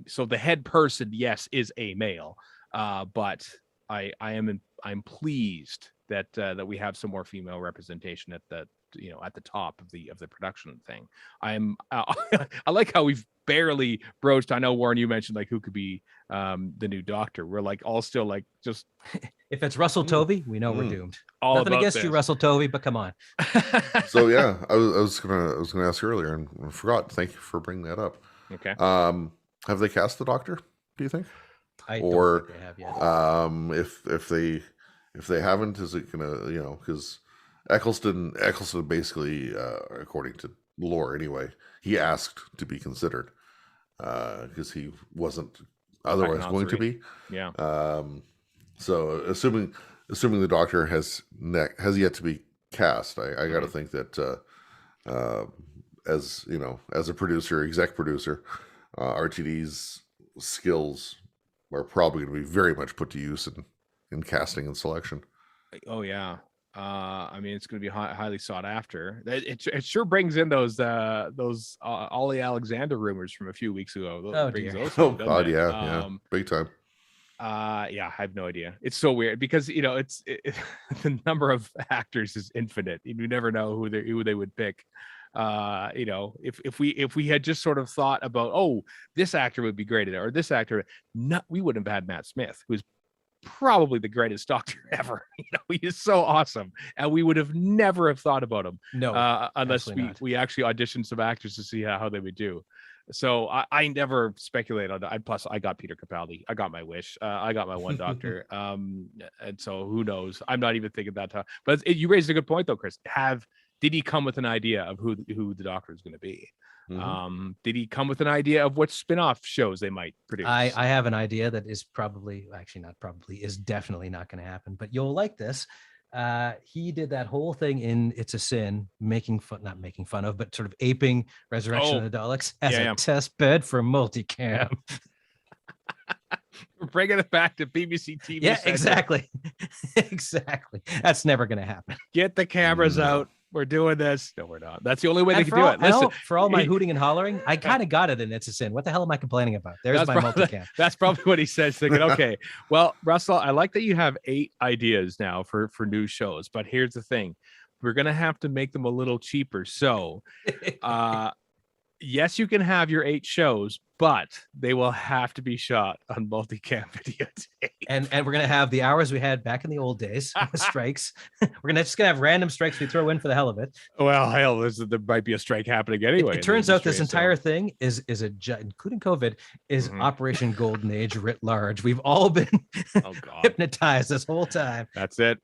So the head person, yes, is a male, but I'm pleased that we have some more female representation at the top of the production thing. I like how we've barely broached. I know, Warren, you mentioned like who could be the new Doctor. We're like all still like just If it's Russell Tovey, we know we're doomed. all Nothing about against you, this. Russell Tovey, but come on. So yeah, I was gonna ask earlier and I forgot. Thank you for bringing that up. Okay. Have they cast the Doctor? Do you think? I Or don't think they have yet. If they haven't, is it gonna because Eccleston basically, according to lore anyway, he asked to be considered because he wasn't otherwise Back in going to three. be. Yeah. So assuming the Doctor has yet to be cast, I got to think that as a producer, exec producer, RTD's skills are probably going to be very much put to use in casting and selection. Oh yeah. I mean, it's going to be highly sought after. It sure brings in those Ollie Alexander rumors from a few weeks ago. Oh, Brings dear. those Oh in, doesn't God, it? yeah, big time. Yeah, I have no idea. It's so weird because the number of actors is infinite. You never know who they would pick. If we had just sort of thought about, oh, this actor would be great at it, or this actor, we wouldn't have had Matt Smith, who's probably the greatest Doctor ever. He is so awesome, and we would have never have thought about him No, unless absolutely not. we actually auditioned some actors to see how they would do. So I never speculate on that. Plus, I got Peter Capaldi. I got my wish. I got my one Doctor. And so who knows? I'm not even thinking that time. But you raised a good point, though, Chris. Did he come with an idea of who the Doctor is going to be? Mhm. Did he come with an idea of what spin-off shows they might produce? I have an idea that is is definitely not going to happen, but you'll like this. He did that whole thing in It's a Sin, not making fun of, but sort of aping Resurrection of the Daleks as a test bed for multicam. We're bringing it back to BBC TV. Yeah, Central. exactly. Exactly. That's never going to happen. Get the cameras out. We're doing this. No, we're not. That's the only way they can do it. Listen, for all my hooting and hollering, I kind of got it in It's a Sin. What the hell am I complaining about? There's my multicam. That's probably what he says. Thinking, okay, well, Russell, I like that you have 8 ideas now for new shows, but here's the thing: we're gonna have to make them a little cheaper. So, yes, you can have your 8 shows, but they will have to be shot on multicam videotape. And we're gonna have the hours we had back in the old days, strikes. We're just gonna have random strikes we throw in for the hell of it. Well, hell, there might be a strike happening anyway. It turns out this entire thing is including COVID, is Operation Golden Age writ large. We've all been hypnotized this whole time. That's it.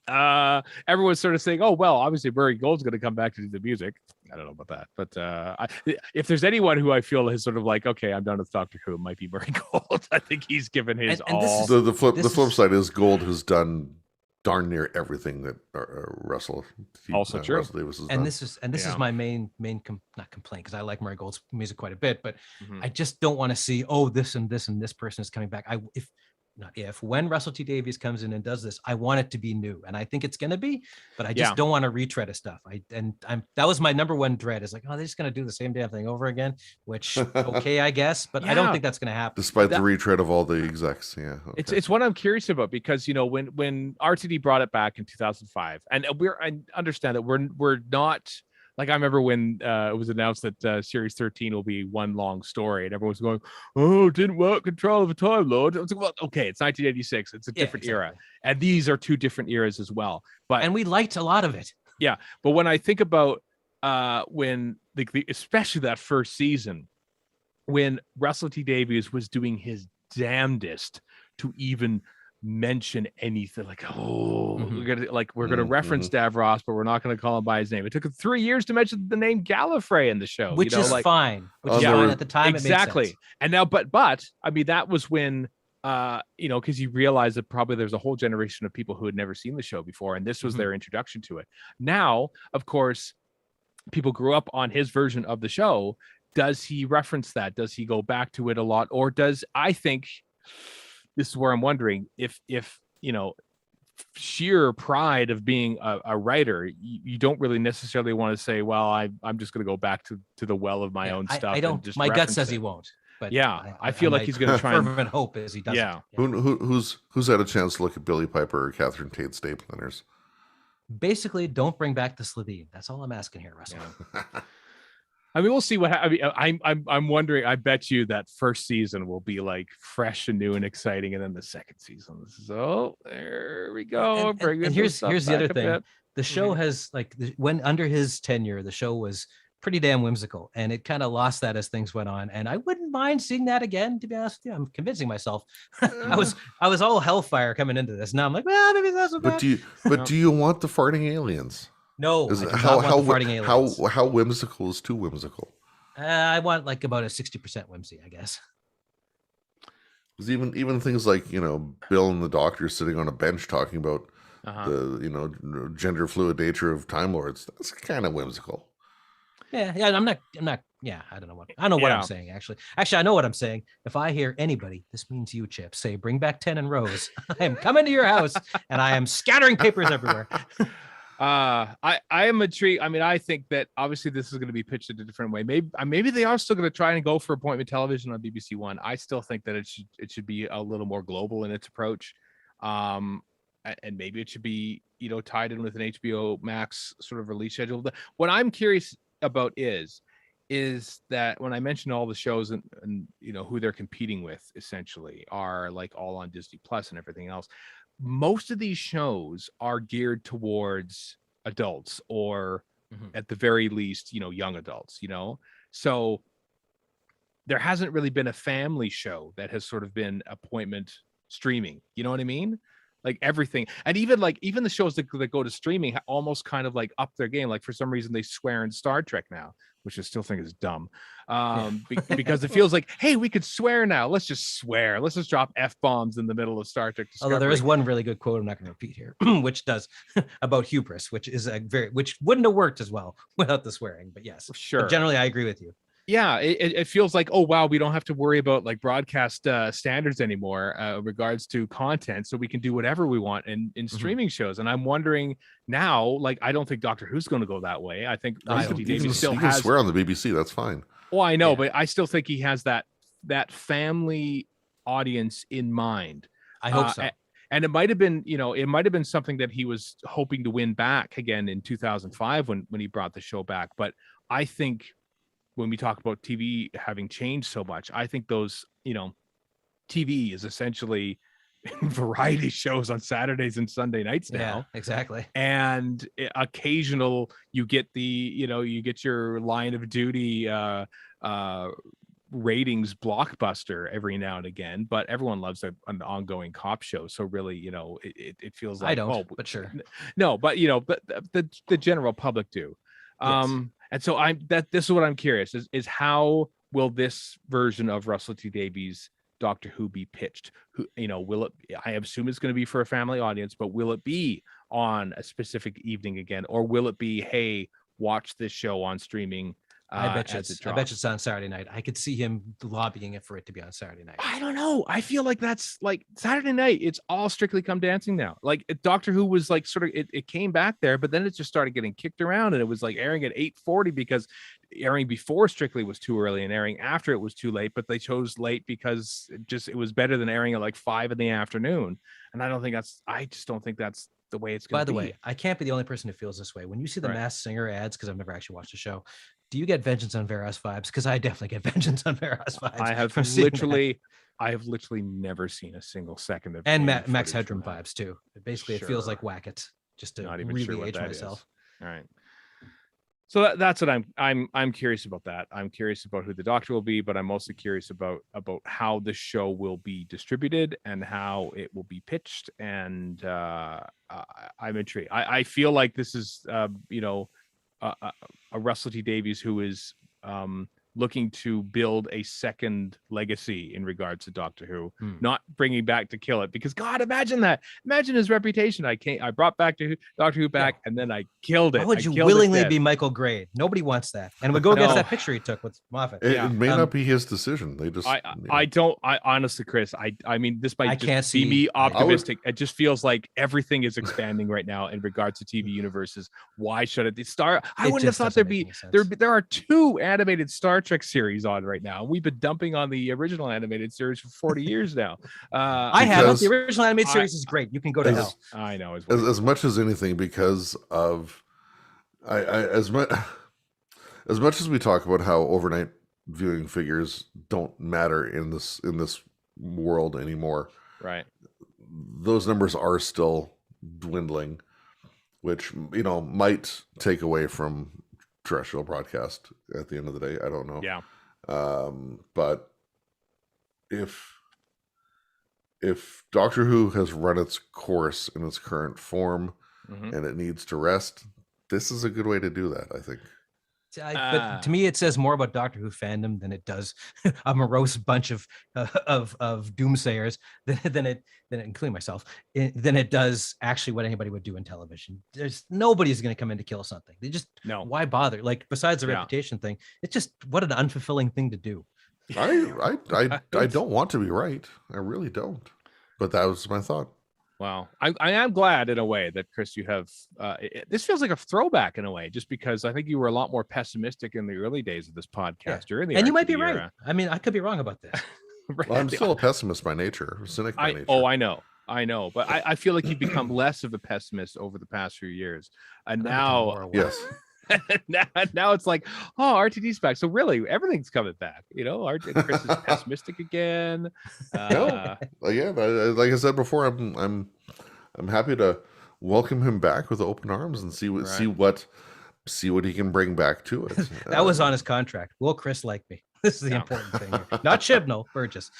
Everyone's sort of saying, oh, well, obviously Murray Gold's going to come back to do the music. I don't know about that, but if there's anyone who I feel is sort of like, okay, I'm done with Doctor Who, it might be Murray Gold. I think he's given his all. The flip side is Gold has done darn near everything that Russell Davis has done. This is my main not complaint, because I like Murray Gold's music quite a bit, but I just don't want to see, oh, this and this and this person is coming back. When Russell T Davies comes in and does this, I want it to be new, and I think it's going to be, but I just don't want to retread of stuff. That was my number one dread, is like, oh, they're just going to do the same damn thing over again, which okay, I guess, but I don't think that's going to happen. Despite the retread of all the execs, yeah. Okay. It's what I'm curious about, because when RTD brought it back in 2005, and I understand that we're not Like I remember when it was announced that series 13 will be one long story, and everyone's going, "Oh, didn't work. Control of the Time Lord." I was like, "Well, okay, it's 1986. It's a different era, and these are two different eras as well." But and we liked a lot of it. yeah, but when I think about when especially that first season, when Russell T Davies was doing his damnedest to even mention anything, like, we're gonna reference Davros, but we're not gonna call him by his name. It took him 3 years to mention the name Gallifrey in the show, which is fine. Which is there fine was- at the time. exactly. It made sense. And now, but I mean, that was when because you realize that probably there's a whole generation of people who had never seen the show before, and this was their introduction to it. Now, of course, people grew up on his version of the show. Does he reference that? Does he go back to it a lot? Or does, I think this is where I'm wondering if sheer pride of being a writer, you don't really necessarily want to say, well, I'm just going to go back to the well of my own stuff. I don't. Just My gut reference says it. he won't. But Yeah, I feel like he's going to try. Fervent hope is he doesn't. Yeah. Who's had a chance to look at Billy Piper or Catherine Tate Staplers? Basically, don't bring back the Slitheen. That's all I'm asking here, Russell. I mean, we'll see what. I mean, I'm wondering. I bet you that first season will be like fresh and new and exciting, and then the second season. So there we go. And here's the other thing. Bit. The show has when under his tenure, the show was pretty damn whimsical, and it kind of lost that as things went on. And I wouldn't mind seeing that again. To be honest with you, I'm convincing myself. I was all hellfire coming into this. Now I'm like, well, maybe that's what. But do you want the farting aliens? No, I do not want the farting aliens. How whimsical is too whimsical? I want like about a 60% whimsy, I guess. Because even things like Bill and the Doctor sitting on a bench talking about the gender fluid nature of Time Lords, that's kind of whimsical. Yeah, I'm not. Yeah, I don't know what I'm saying. Actually, I know what I'm saying. If I hear anybody, this means you, Chip, say bring back 10 and Rose, I am coming to your house and I am scattering papers everywhere. I am intrigued. I mean, I think that obviously this is going to be pitched in a different way. Maybe they are still going to try and go for appointment television on BBC One. I still think that it should be a little more global in its approach, and maybe it should be tied in with an HBO Max sort of release schedule. What I'm curious about is that when I mentioned all the shows and who they're competing with essentially are like all on Disney Plus and everything else. Most of these shows are geared towards adults or at the very least, young adults, so there hasn't really been a family show that has sort of been appointment streaming. You know what I mean? Like everything. And even the shows that go to streaming almost kind of like up their game. Like for some reason they swear in Star Trek now, which I still think is dumb. Because it feels like, hey, we could swear now. Let's just swear. Let's just drop F-bombs in the middle of Star Trek Discovery. Although there is one really good quote I'm not going to repeat here, which does about hubris, which wouldn't have worked as well without the swearing. But yes, sure. But generally, I agree with you. Yeah, it feels like, oh wow, we don't have to worry about like broadcast standards anymore regards to content, so we can do whatever we want in streaming shows. And I'm wondering now, like, I don't think Doctor Who's going to go that way. I think you can swear on the BBC, that's fine. Well, I know, but I still think he has that family audience in mind. I hope so. And it might have been something that he was hoping to win back again in 2005 when he brought the show back. But I think when we talk about TV having changed so much, I think those, TV is essentially variety shows on Saturdays and Sunday nights now. Yeah, exactly. And occasional, you get your Line of Duty ratings blockbuster every now and again, but everyone loves an ongoing cop show. So really, it feels like, I don't, but sure. No, but the general public do. Yes. And so this is what I'm curious is how will this version of Russell T Davies Doctor Who be pitched? Will it? I assume it's going to be for a family audience, but will it be on a specific evening again, or will it be, hey, watch this show on streaming? I bet you it's on Saturday night. I could see him lobbying it for it to be on Saturday night. I don't know. I feel like that's like Saturday night. It's all Strictly Come Dancing now. Like Doctor Who was like sort of it came back there, but then it just started getting kicked around, and it was like airing at 8:40 because airing before Strictly was too early and airing after it was too late. But they chose late because it was better than airing at like 5 in the afternoon. And I just don't think that's the way it's going By to be. the way, I can't be the only person who feels this way. When you see the Right. Masked Singer ads, because I've never actually watched the show, do you get Vengeance on Varos vibes? Because I definitely get Vengeance on Varos vibes. I have from seeing that. literally never seen a single second of And any Max footage Headroom from that. vibes too. Basically, it feels Sure. like Whack It, just to Not even really sure what age that myself. is. All right. So that's what I'm curious about. That I'm curious about who the Doctor will be, but I'm mostly curious about how the show will be distributed and how it will be pitched. And I'm intrigued. I feel like this is a Russell T Davies who is looking to build a second legacy in regards to Doctor Who, not bringing back to kill it, because God, imagine that. Imagine his reputation. I brought back to Doctor Who back, and then I killed it. Why would you willingly be Michael Gray? Nobody wants that. And we go against that picture he took with Moffat. It may not be his decision. They just I honestly, Chris, I mean, this might just be me optimistic. It just feels like everything is expanding right now in regards to TV universes. Why should it start? I wouldn't have thought there are 2 animated Star Trek series on right now. We've been dumping on the original animated series for 40 years now. I haven't. The original animated series is great. You can go to hell. I know. As much as anything, because of as much as we talk about how overnight viewing figures don't matter in this world anymore, right? Those numbers are still dwindling, which might take away from terrestrial broadcast at the end of the day. I don't know. Yeah. But if Doctor Who has run its course in its current form and it needs to rest, this is a good way to do that, I think. But to me, it says more about Doctor Who fandom than it does a morose bunch of doomsayers than it, including myself, than it does actually what anybody would do in television. Nobody's going to come in to kill something. They just why bother? Like, besides the reputation thing, it's just what an unfulfilling thing to do. I don't want to be right. I really don't. But that was my thought. Wow. I am glad in a way that, Chris, you have this feels like a throwback in a way, just because I think you were a lot more pessimistic in the early days of this podcast. Yeah. And you might be right. I mean, I could be wrong about this. Well, I'm still a pessimist by nature, a cynic by nature. Oh, I know. But I feel like you've become less of a pessimist over the past few years. And now, yes. now it's like, oh, RTD's back. So really, everything's coming back. Chris is pessimistic again. Yeah, like I said before, I'm happy to welcome him back with open arms and see what he can bring back to it. That was on his contract. Will Chris like me? This is the important thing here. Not Chibnall, Burgess.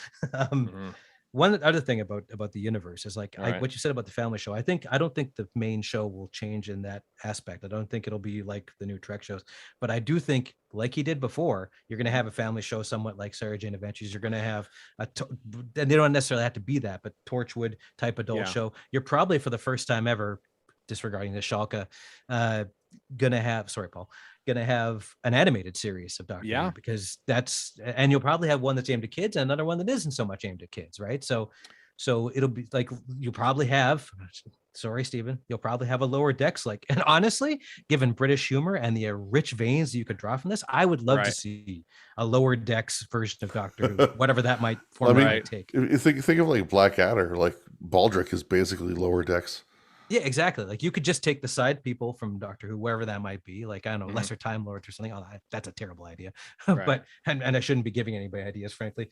One other thing about the universe is what you said about the family show. I don't think the main show will change in that aspect. I don't think it'll be like the new Trek shows, but I do think, like he did before, you're going to have a family show somewhat like Sarah Jane Adventures. You're going to have and they don't necessarily have to be that, but Torchwood type adult show. You're probably, for the first time ever, disregarding the Schalke, gonna have an animated series of Doctor Who, because and you'll probably have one that's aimed at kids and another one that isn't so much aimed at kids, right? So it'll be like, you'll probably have, sorry Stephen, you'll probably have a Lower Decks, and honestly, given British humor and the rich veins you could draw from this, I would love to see a Lower Decks version of Doctor Who, whatever that might take. You think of like Blackadder, like Baldric is basically Lower Decks. Yeah, exactly. Like, you could just take the side people from Doctor Who, wherever that might be. Like, I don't know, Lesser Time Lords or something. Oh, that's a terrible idea. But and I shouldn't be giving anybody ideas, frankly.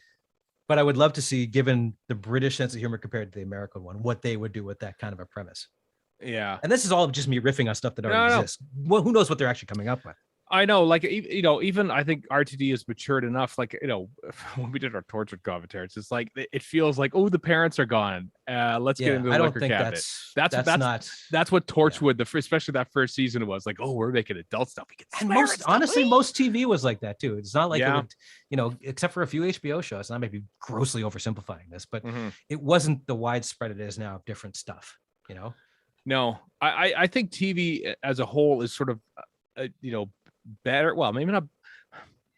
But I would love to see, given the British sense of humor compared to the American one, what they would do with that kind of a premise. Yeah. And this is all just me riffing on stuff that already exists. Well, who knows what they're actually coming up with? I know, even I think RTD has matured enough. When we did our Torchwood commentary, it's just like, it feels like, oh, the parents are gone. Let's get into the liquor cabinet. That's what Torchwood, especially that first season, was like. Oh, we're making adult stuff. Most TV was like that too. It's not like it would, except for a few HBO shows. And I may be grossly oversimplifying this, but it wasn't the widespread it is now of different stuff. No, I think TV as a whole is sort of, better, well, maybe not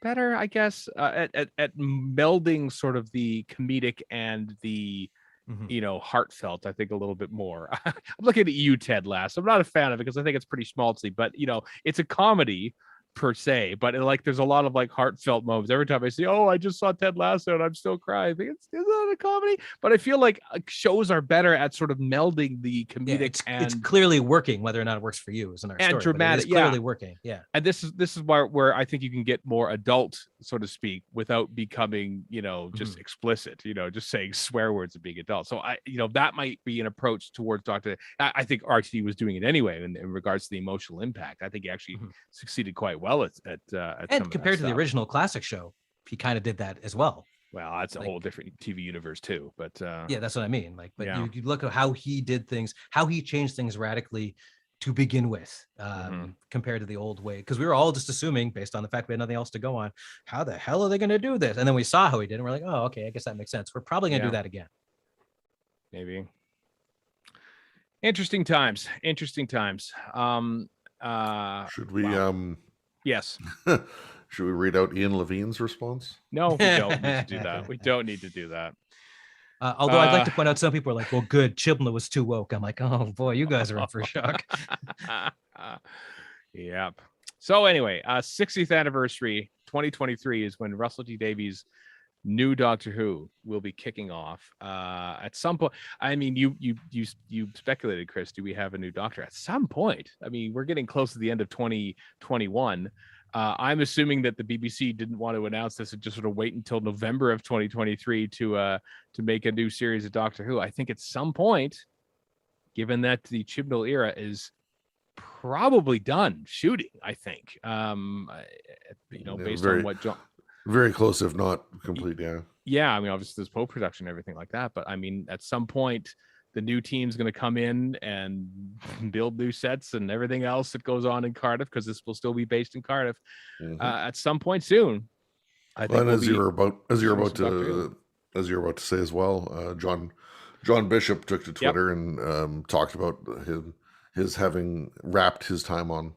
better, I guess, at melding sort of the comedic and the heartfelt, I think, a little bit more. I'm looking at you, Ted Lasso. I'm not a fan of it because I think it's pretty schmaltzy, but it's a comedy per se, but like there's a lot of like heartfelt moments. Every time I see, oh, I just saw Ted Lasso and I'm still crying. I think it's not a comedy, but I feel like shows are better at sort of melding the comedic it's clearly working. Whether or not it works for you is another story. Dramatic. It's clearly working. Yeah, and this is where I think you can get more adult, so to speak, without becoming just explicit. Just saying swear words and being adult. So that might be an approach towards Doctor. I think RTD was doing it anyway in regards to the emotional impact. I think he actually succeeded quite well at and compared to the original classic show, he kind of did that as well. Well, that's a whole different TV universe too, but yeah, that's what I mean. You look at how he did things, how he changed things radically to begin with, compared to the old way, because we were all just assuming, based on the fact we had nothing else to go on, how the hell are they going to do this? And then we saw how he did, and we're like, oh, okay, I guess that makes sense. We're probably going to do that again. Maybe. Interesting times. Should we yes. Should we read out Ian Levine's response? No, we don't need to do that. We don't need to do that. Although I'd like to point out, some people are like, well, good, Chibnall was too woke. I'm like, oh boy, you guys are in for a shock. Yep. So anyway, 60th anniversary 2023 is when Russell T Davies' new Doctor Who will be kicking off. At some point, I mean, you speculated, Chris, do we have a new Doctor? At some point. I mean, we're getting close to the end of 2021. I'm assuming that the BBC didn't want to announce this and just sort of wait until November of 2023 to make a new series of Doctor Who. I think at some point, given that the Chibnall era is probably done shooting, I think, based on what John. Very close, if not complete. Yeah. I mean, obviously there's post-production and everything like that, but I mean, at some point, the new team's going to come in and build new sets and everything else that goes on in Cardiff, because this will still be based in Cardiff at some point soon. I think. As you're about to say as well, John Bishop took to Twitter and talked about his having wrapped his time on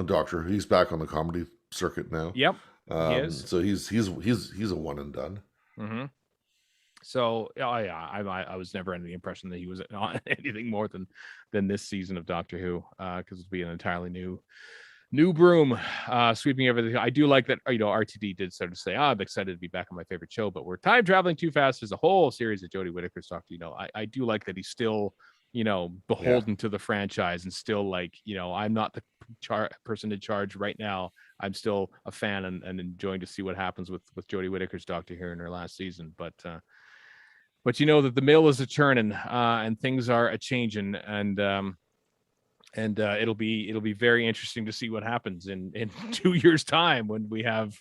Doctor Who. He's back on the comedy circuit now. Yep. He is. So he's a one and done. Mm-hmm. So I was never under the impression that he was on anything more than this season of Doctor Who, because it'll be an entirely new broom sweeping everything. I do like that RTD did sort of say, I'm excited to be back on my favorite show, but we're time traveling too fast. There's a whole series of Jodie Whittaker's Doctor. I do like that he's still beholden to the franchise, and still like, I'm not the person in charge right now. I'm still a fan and enjoying to see what happens with Jodie Whittaker's Doctor here in her last season. But that the mill is a churning, and things are a changing, and it'll be very interesting to see what happens in 2 years' time, when we have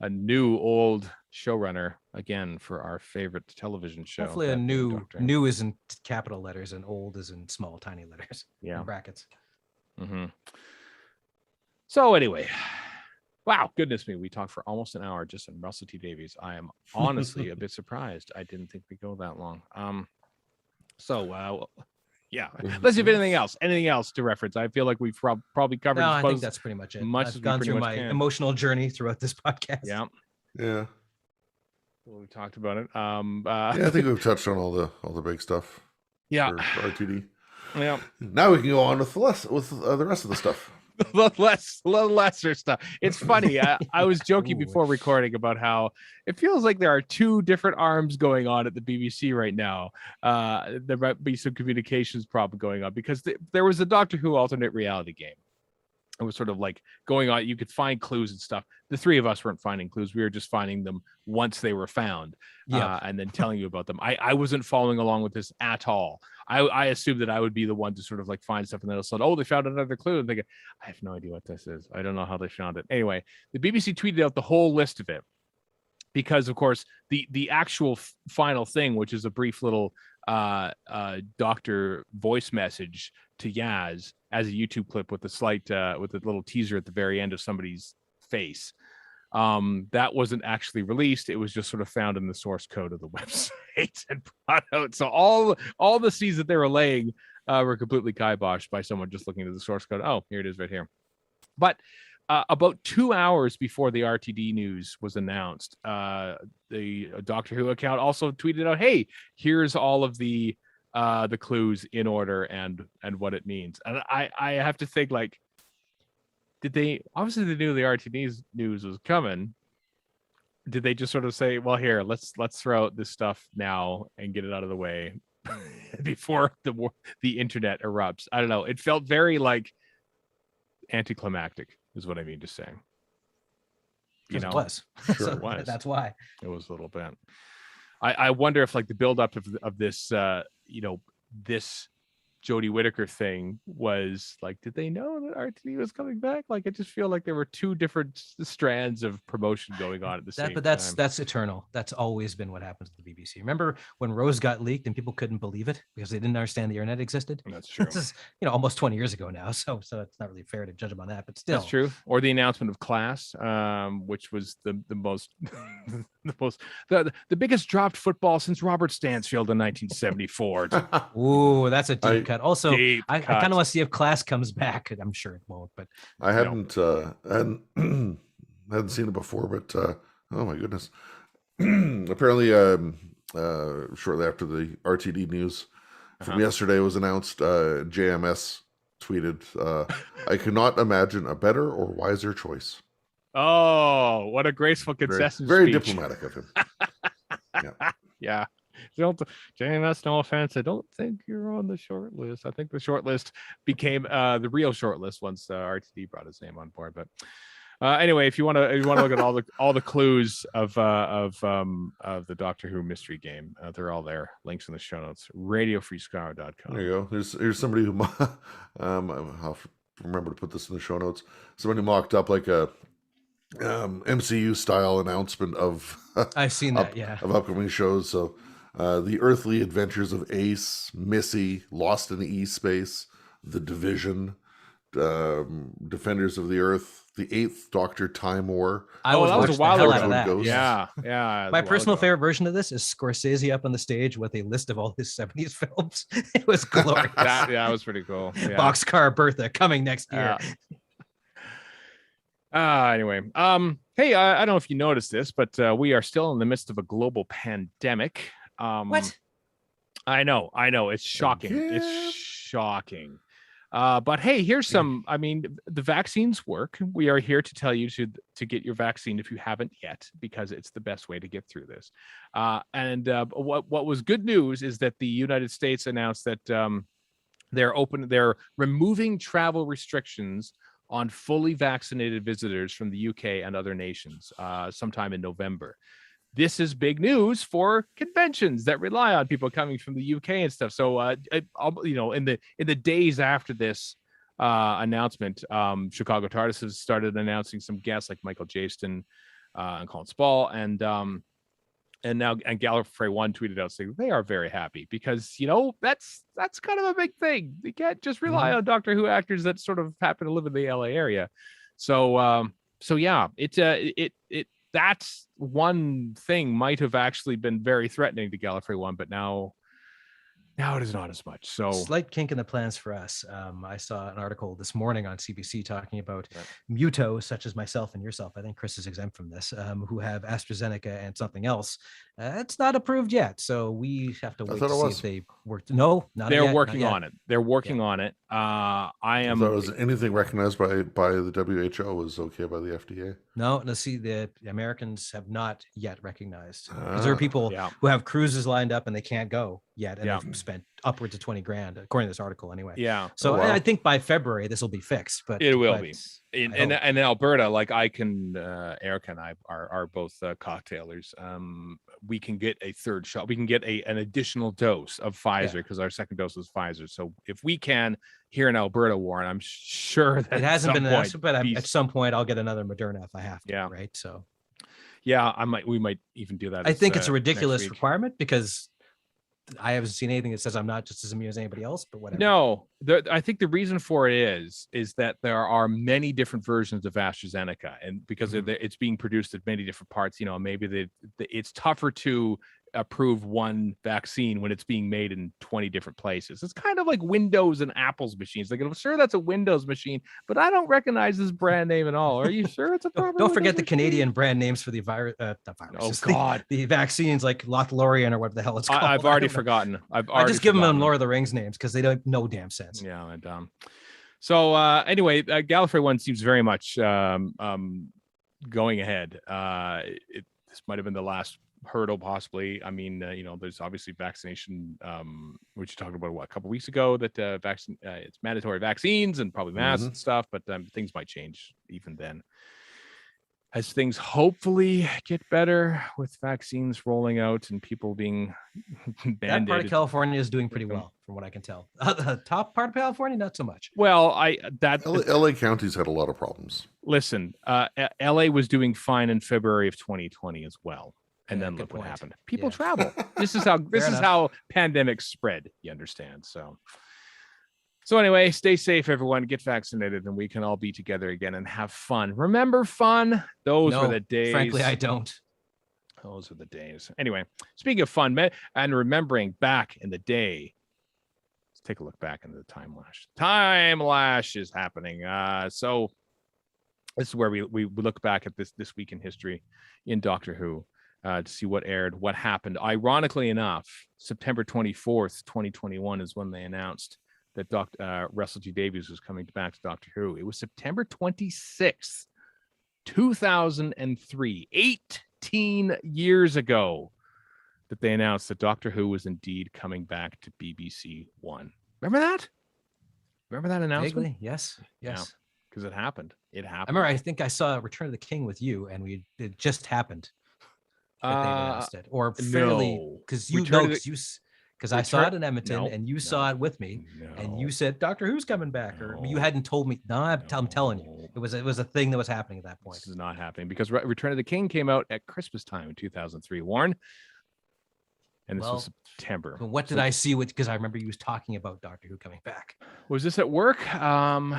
a new old showrunner again for our favorite television show. Hopefully a new is in capital letters and old is in small tiny letters. Yeah, brackets. Mm-hmm. So anyway, wow, goodness me, we talked for almost an hour just on Russell T Davies. I am honestly a bit surprised. I didn't think we'd go that long. Yeah. Let's see if anything else to reference. I feel like we've probably covered. No, I think that's pretty much it. I've gone through my emotional journey throughout this podcast. Yeah. Well, we talked about it. I think we've touched on all the big stuff. Yeah. For RTD. Yeah. Now we can go on with the rest of the stuff. lesser stuff. It's funny. I was joking before recording about how it feels like there are two different arms going on at the BBC right now. There might be some communications problem going on, because there was a Doctor Who alternate reality game. It was sort of like going on. You could find clues and stuff. The three of us weren't finding clues. We were just finding them once they were found, and then telling you about them. I wasn't following along with this at all. I assumed that I would be the one to sort of like find stuff, and then all of a sudden, oh, they found another clue. And thinking, I have no idea what this is. I don't know how they found it. Anyway, the BBC tweeted out the whole list of it, because of course the actual final thing, which is a brief little Doctor voice message to Yaz as a YouTube clip with a slight with a little teaser at the very end of somebody's face, that wasn't actually released. It was just sort of found in the source code of the website and brought out. So all the seeds that they were laying were completely kiboshed by someone just looking at the source code. Oh, here it is right here. But about 2 hours before the RTD news was announced, the Doctor Who account also tweeted out, hey, here's all of the clues in order and what it means. And I have to think, like, did they obviously they knew the RTD news was coming? Did they just sort of say, well, here, let's throw out this stuff now and get it out of the way before the internet erupts? I don't know. It felt very like anticlimactic, is what I mean to say. You know, it was. Sure. So It was. that's why. It was a little bit. I wonder if like the buildup of this, this Jodie Whittaker thing was like, did they know that RTD was coming back? Like, I just feel like there were two different strands of promotion going on at the same time. But that's eternal. That's always been what happens to the BBC. Remember when Rose got leaked and people couldn't believe it because they didn't understand the internet existed? That's true. This is, almost 20 years ago now. So it's not really fair to judge them on that, but still. That's true. Or the announcement of Class, which was the most the biggest dropped football since Robert Stansfield in 1974. Ooh, that's a deep cut. Also, Deep I cut. kind of want to see if Class comes back. I'm sure it won't, but I hadn't hadn't seen it before, but oh my goodness! Apparently, shortly after the RTD news from yesterday was announced, JMS tweeted, "I cannot imagine a better or wiser choice." Oh, what a graceful concession Very speech. diplomatic of him. Yeah. JMS, no offense. I don't think you're on the short list. I think the short list became the real short list once RTD brought his name on board. But anyway, if you want to look at all the clues of the Doctor Who mystery game, they're all there. Links in the show notes. RadioFreeScaro.com. There you go. Here's somebody who I'll remember to put this in the show notes. Somebody mocked up like a MCU style announcement of I've seen that. of upcoming shows. So the earthly adventures of Ace, Missy, Lost in E Space, The Division, Defenders of the Earth, the Eighth Doctor Time War. That was a while ago. Ghost. Yeah. My personal favorite version of this is Scorsese up on the stage with a list of all his 70s films. It was glorious. that was pretty cool. Yeah. Boxcar Bertha coming next year. Anyway, hey, I don't know if you noticed this, but we are still in the midst of a global pandemic. What? I know. It's shocking. Yeah. It's shocking. But hey, here's some. I mean, the vaccines work. We are here to tell you to get your vaccine if you haven't yet, because it's the best way to get through this. And what was good news is that the United States announced that they're removing travel restrictions on fully vaccinated visitors from the UK and other nations sometime in November. This is big news for conventions that rely on people coming from the UK and stuff. So, in the days after this announcement, Chicago TARDIS has started announcing some guests like Michael Jaston and Colin Spall, and Gallifrey One tweeted out saying they are very happy because that's kind of a big thing. You can't just rely on Doctor Who actors that sort of happen to live in the LA area. So yeah, that's one thing might have actually been very threatening to Gallifrey One, but now it is not as much. So slight kink in the plans for us. I saw an article this morning on CBC talking about mutos such as myself and yourself. I think Chris is exempt from this, who have AstraZeneca and something else. It's not approved yet, so we have to wait to see if they worked. No, not they're yet, working not on it. They're working on it. I am. I thought it was anything recognized by the WHO was okay by the FDA. No, see, the Americans have not yet recognized because there are people who have cruises lined up and they can't go yet, and they've spent upwards of $20,000 according to this article anyway. Yeah. So I think by February this will be fixed, but it will be. In Alberta, like Erica and I are both cocktailers. We can get a third shot. We can get an additional dose of Pfizer because our second dose was Pfizer. So if we can here in Alberta, Warren, I'm sure that it hasn't been announced, but at some point I'll get another Moderna if I have to. Right. So we might even do that. I think it's a ridiculous requirement because I haven't seen anything that says I'm not just as immune as anybody else, but whatever. No, I think the reason for it is that there are many different versions of AstraZeneca, and because it's being produced at many different parts, maybe it's tougher to approve one vaccine when it's being made in 20 different places. It's kind of like Windows and Apple's machines. Like, I'm sure that's a Windows machine, but I don't recognize this brand name at all. Are you sure it's a proper Don't forget Windows the machine? Canadian brand names for the virus. Oh God, the vaccines like Lothlorien or what the hell it's called. I've already forgotten. I just give them Lord of the Rings names because they don't know damn sense. Yeah, and So anyway, Gallifrey one seems very much going ahead. This might have been the last hurdle, possibly. I mean, there's obviously vaccination, which you talked about a couple weeks ago, that it's mandatory vaccines and probably masks and stuff, but things might change even then. As things hopefully get better with vaccines rolling out and people being that part of mandated. California is doing pretty well, from what I can tell. The top part of California, not so much. Well, LA counties had a lot of problems. Listen, LA was doing fine in February of 2020 as well. And then look what happened. People travel. This is how pandemics spread, you understand. So anyway, stay safe, everyone. Get vaccinated, and we can all be together again and have fun. Remember fun? Those were the days. Frankly, I don't. Those are the days. Anyway, speaking of fun and remembering back in the day, let's take a look back into the time lash. Time lash is happening. So this is where we look back at this week in history in Doctor Who to see what aired, what happened. Ironically enough, September 24th, 2021 is when they announced that Russell T Davies was coming back to Doctor Who. It was September 26th, 2003, 18 years ago, that they announced that Doctor Who was indeed coming back to BBC One. Remember that? Remember that announcement? Vaguely, yes. Because it happened. It happened. I remember. I think I saw Return of the King with you, and it just happened that they announced it, or fairly because because I saw it in Edmonton, and you saw it with me, and you said Doctor Who's coming back, or you hadn't told me. No, I'm telling you, it was a thing that was happening at that point. This is not happening because Return of the King came out at Christmas time in 2003, Warren, and this was September. What did I see? Because I remember you was talking about Doctor Who coming back. Was this at work? No,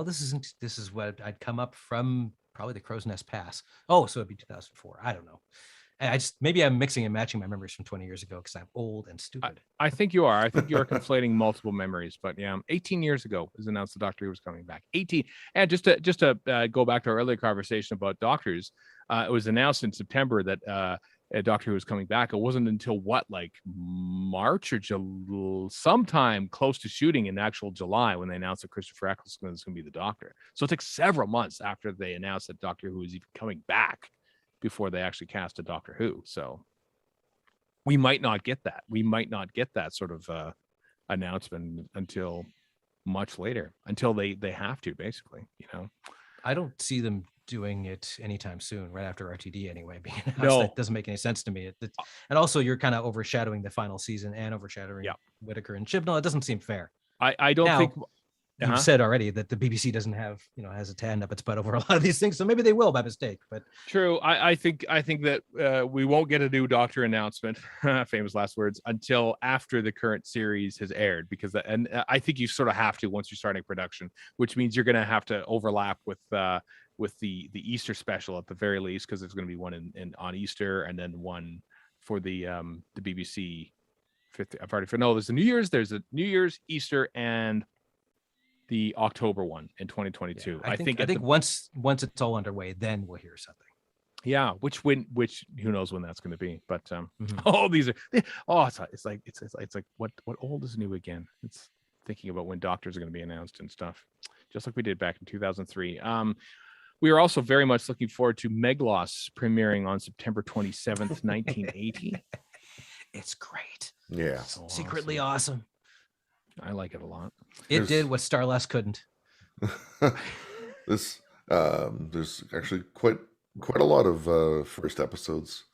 this isn't. This is what I'd come up from, probably the Crow's Nest Pass. Oh, so it'd be 2004. I don't know. Maybe I'm mixing and matching my memories from 20 years ago because I'm old and stupid. I think you are. I think you are conflating multiple memories. But yeah, 18 years ago it was announced the Doctor Who was coming back. 18. And just to go back to our earlier conversation about doctors, it was announced in September that Doctor Who was coming back. It wasn't until March or sometime close to shooting in actual July when they announced that Christopher Eccleston was going to be the Doctor. So it took several months after they announced that Doctor Who was even coming back before they actually cast a Doctor Who. So we might not get that. We might not get that sort of announcement until much later, until they have to, basically, I don't see them doing it anytime soon, right after RTD anyway. No, that doesn't make any sense to me. And also you're kind of overshadowing the final season and overshadowing Whittaker and Chibnall. It doesn't seem fair. I don't think you've said already that the BBC doesn't have, has a hand up its butt over a lot of these things. So maybe they will by mistake, but true. I think that we won't get a new Doctor announcement, famous last words, until after the current series has aired, because I think you sort of have to once you're starting production, which means you're going to have to overlap with the Easter special at the very least, because there's going to be one on Easter and then one for the BBC 50. I've already there's a New Year's, Easter, and the October one in 2022. I think once it's all underway, then we'll hear something. Yeah, which who knows when that's going to be? But these are it's like what old is new again? It's thinking about when doctors are going to be announced and stuff, just like we did back in 2003. We are also very much looking forward to Meglos premiering on September 27th, 1980. It's great. Yeah, so secretly awesome. I like it a lot. It did what Starless couldn't. There's actually quite a lot of first episodes.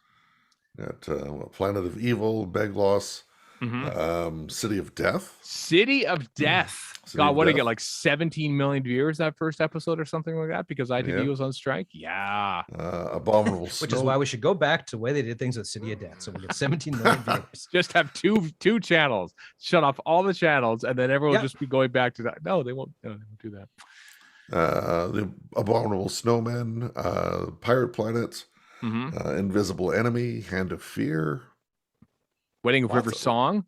Got Planet of Evil, Begloss, City of Death. City of Death. God, what did it get? Like 17 million viewers that first episode or something like that, because ITV was on strike. Yeah. Abominable Snow. Which is why we should go back to the way they did things with City of Death. So we get 17 million viewers. Just have two channels. Shut off all the channels, and then everyone will just be going back to that. No, they won't. No, they won't do that. The Abominable Snowman, Pirate Planet, Invisible Enemy, Hand of Fear, Wedding of River Song.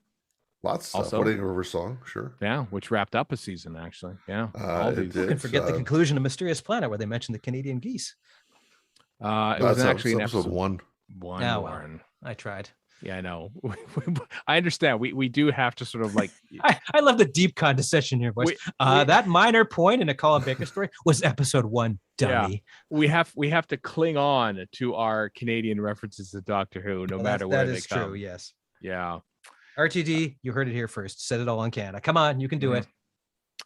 Lots of stuff. Wedding of River Song, sure. Yeah, which wrapped up a season, actually. Yeah. Who can forget the conclusion of Mysterious Planet, where they mentioned the Canadian geese? It was actually episode 1. One. I tried. Yeah, I know. I understand. We do have to sort of like I love the deep condescension in your voice. That minor point in a Colin Baker story was episode 1, dummy. Yeah, we have to cling on to our Canadian references to Doctor Who, no matter where they come. That is true. Yes. Yeah. RTD, you heard it here first. Set it all on Canada. Come on, you can do it.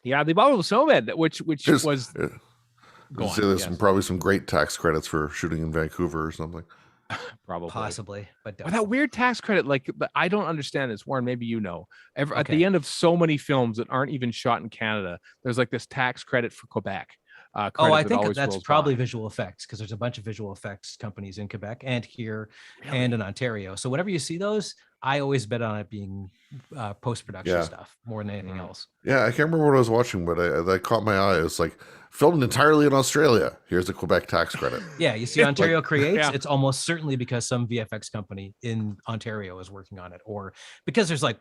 Yeah, the Abominable Snowman, which was. There's probably some great tax credits for shooting in Vancouver or something. Probably, possibly, but that weird tax credit, like, but I don't understand this, Warren. Maybe you know. At the end of so many films that aren't even shot in Canada, there's like this tax credit for Quebec. I think that's probably visual effects, because there's a bunch of visual effects companies in Quebec and here and in Ontario. So whenever you see those, I always bet on it being post-production stuff more than anything else. Yeah, I can't remember what I was watching, but that caught my eye. It's like filmed entirely in Australia. Here's a Quebec tax credit. Yeah, you see Ontario Creates, it's almost certainly because some VFX company in Ontario is working on it, or because there's like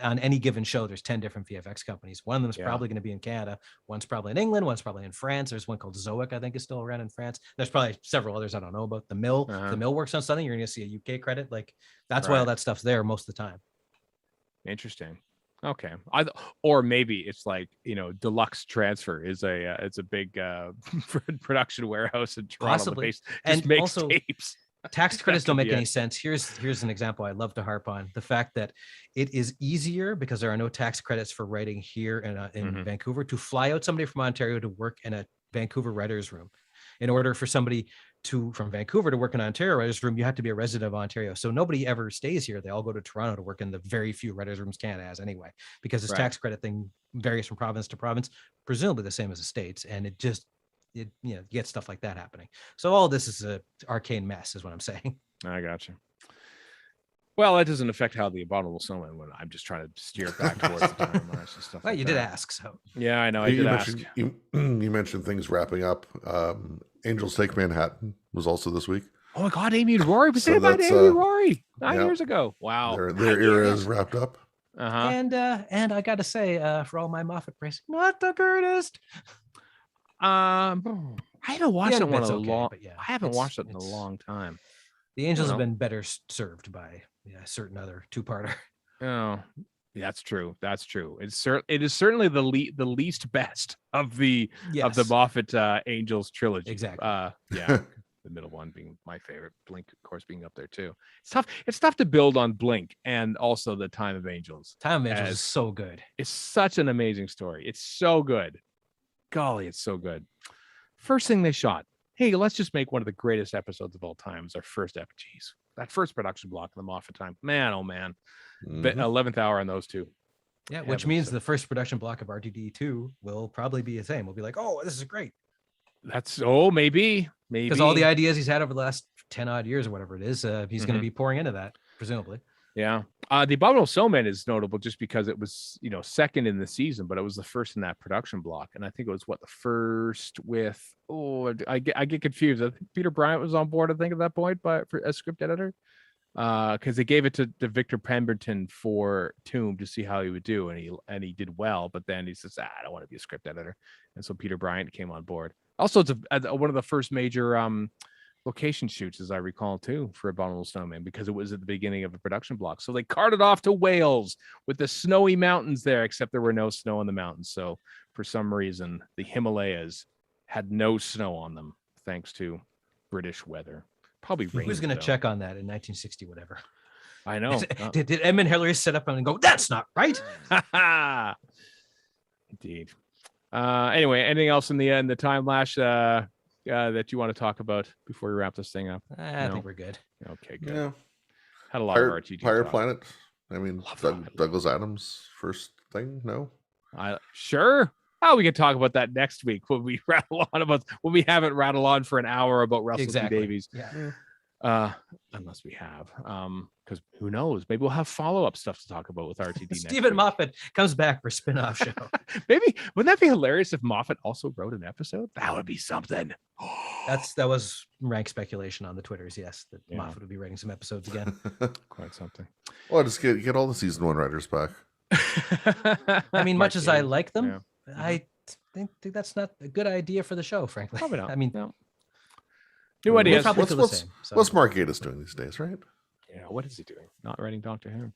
on any given show, there's 10 different VFX companies. One of them is probably going to be in Canada. One's probably in England. One's probably in France. There's one called Zoic, I think, is still around in France. There's probably several others I don't know about. The Mill, the Mill works on something. You're going to see a UK credit. Like that's why all that stuff's there most of the time. Interesting. Okay. Or maybe it's like, Deluxe Transfer is it's a big production warehouse in Toronto. Possibly. Just and makes also, tapes. Tax credits don't make any sense. Here's an example I love to harp on. The fact that it is easier, because there are no tax credits for writing here in Vancouver, to fly out somebody from Ontario to work in a Vancouver writer's room. In order for somebody from Vancouver to work in Ontario writer's room, you have to be a resident of Ontario. So nobody ever stays here. They all go to Toronto to work in the very few writers' rooms Canada has anyway, because this tax credit thing varies from province to province, presumably the same as the States. And it you get stuff like that happening. So all this is an arcane mess is what I'm saying. I got you. Well, that doesn't affect how the Abominable Snowman went. I'm just trying to steer it back towards the time. Stuff well, you did ask, so. Yeah, I know. I did ask. You mentioned things wrapping up. Angels Take Manhattan was also this week. Oh my God, Amy and Rory. We said about Amy and Rory 9 years ago. Wow. Their era is wrapped up. And I got to say, for all my Moffat praise, not the greatest. I haven't watched it in a long. I haven't watched it in a long time. The Angels have been better served by a certain other two-parter. Oh, that's true. That's true. It is certainly the least best of the Moffat Angels trilogy. Exactly. The middle one being my favorite. Blink, of course, being up there too. It's tough to build on Blink and also the Time of Angels. Time of Angels is so good. It's such an amazing story. It's so good. Golly, it's so good. First thing they shot. Hey, let's just make one of the greatest episodes of all time. It's our first episode. Jeez, that first production block in the Moffat time. Man, oh man. 11th hour on those two. Yeah, which means the first production block of RTD2 will probably be the same. We'll be like, oh, this is great. Maybe. Because all the ideas he's had over the last 10 odd years or whatever it is, he's going to be pouring into that, presumably. Yeah. The Abominable Snowman is notable just because it was, second in the season, but it was the first in that production block. And I think it was the first with, I get confused. I think Peter Bryant was on board, I think, at that point, as script editor. Because they gave it to Victor Pemberton for Tomb to see how he would do. And he did well, but then he says, I don't want to be a script editor. And so Peter Bryant came on board. Also, it's one of the first major location shoots, as I recall, too, for Abominable Snowman, because it was at the beginning of a production block. So they carted off to Wales with the snowy mountains there, except there were no snow in the mountains. So for some reason, the Himalayas had no snow on them, thanks to British weather. Probably rain. Who's going to check on that in 1960, whatever? I know. Did Edmund Hillary sit up and go, that's not right? Indeed. Anyway, anything else in the time lash that you want to talk about before we wrap this thing up? I think we're good. Okay, good. Yeah. Had a lot of RTG. Pirate Planet. I mean, Douglas Adams first thing. No. Sure. Oh, we can talk about that next week when we haven't rattled on for an hour about Russell T Davies. Yeah. Unless we have, because who knows? Maybe we'll have follow-up stuff to talk about with RTD. Stephen Moffat comes back for a spin-off show. Maybe wouldn't that be hilarious if Moffat also wrote an episode? That would be something. That was rank speculation on the Twitters. Yes, that Moffat would be writing some episodes again. Quite something. Well, just get all the season 1 writers back. I mean, much as I like them, I think that's not a good idea for the show, frankly. Probably not. I mean, new ideas. What's Mark Gatiss doing these days, right? Yeah, what is he doing? Not writing Doctor Who.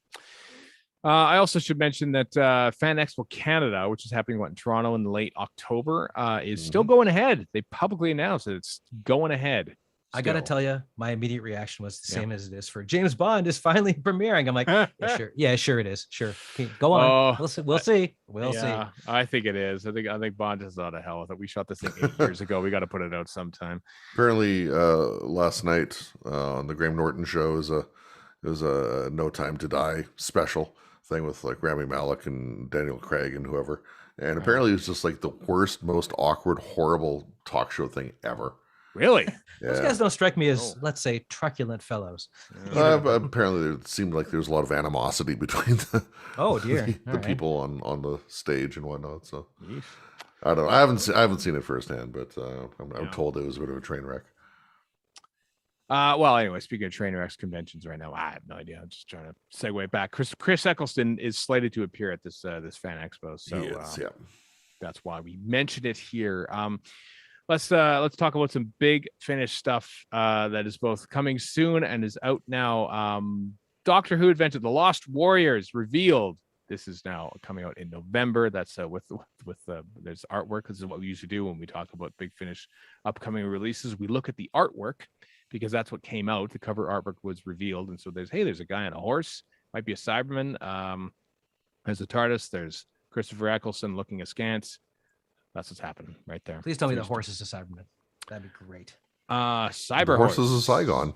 I also should mention that Fan Expo Canada, which is happening in Toronto in late October, is still going ahead. They publicly announced that it's going ahead. I got to still. tell you, my immediate reaction was the same as it is for James Bond is finally premiering. I'm like, yeah, sure. Yeah, sure it is. Sure. Okay, go on. We'll see. We'll see. I think it is. I think Bond is out of hell with it. We shot this thing 8 years ago. We got to put it out sometime. Apparently, last night on the Graham Norton show it was a No Time to Die special thing with like Rami Malek and Daniel Craig and whoever. And apparently, it was just like the worst, most awkward, horrible talk show thing ever. Really? Those guys don't strike me as, let's say, truculent fellows. Apparently, it seemed like there was a lot of animosity between the the people on the stage and whatnot. So I don't know. I haven't seen it firsthand, but I'm told it was a bit of a train wreck. Well, anyway, speaking of train wrecks, conventions right now, I have no idea. I'm just trying to segue back. Chris Eccleston is slated to appear at this Fan Expo, so that's why we mentioned it here. Let's talk about some Big Finish stuff that is both coming soon and is out now. Doctor Who Adventure: The Lost Warriors revealed. This is now coming out in November. That's with there's artwork. This is what we usually do when we talk about Big Finish upcoming releases. We look at the artwork because that's what came out. The cover artwork was revealed, and so there's a guy on a horse, might be a Cyberman. There's a TARDIS. There's Christopher Eccleston looking askance. That's what's happening right there. Please tell me the horse is a Cyberman. That'd be great. Cyber horse is a Saigon.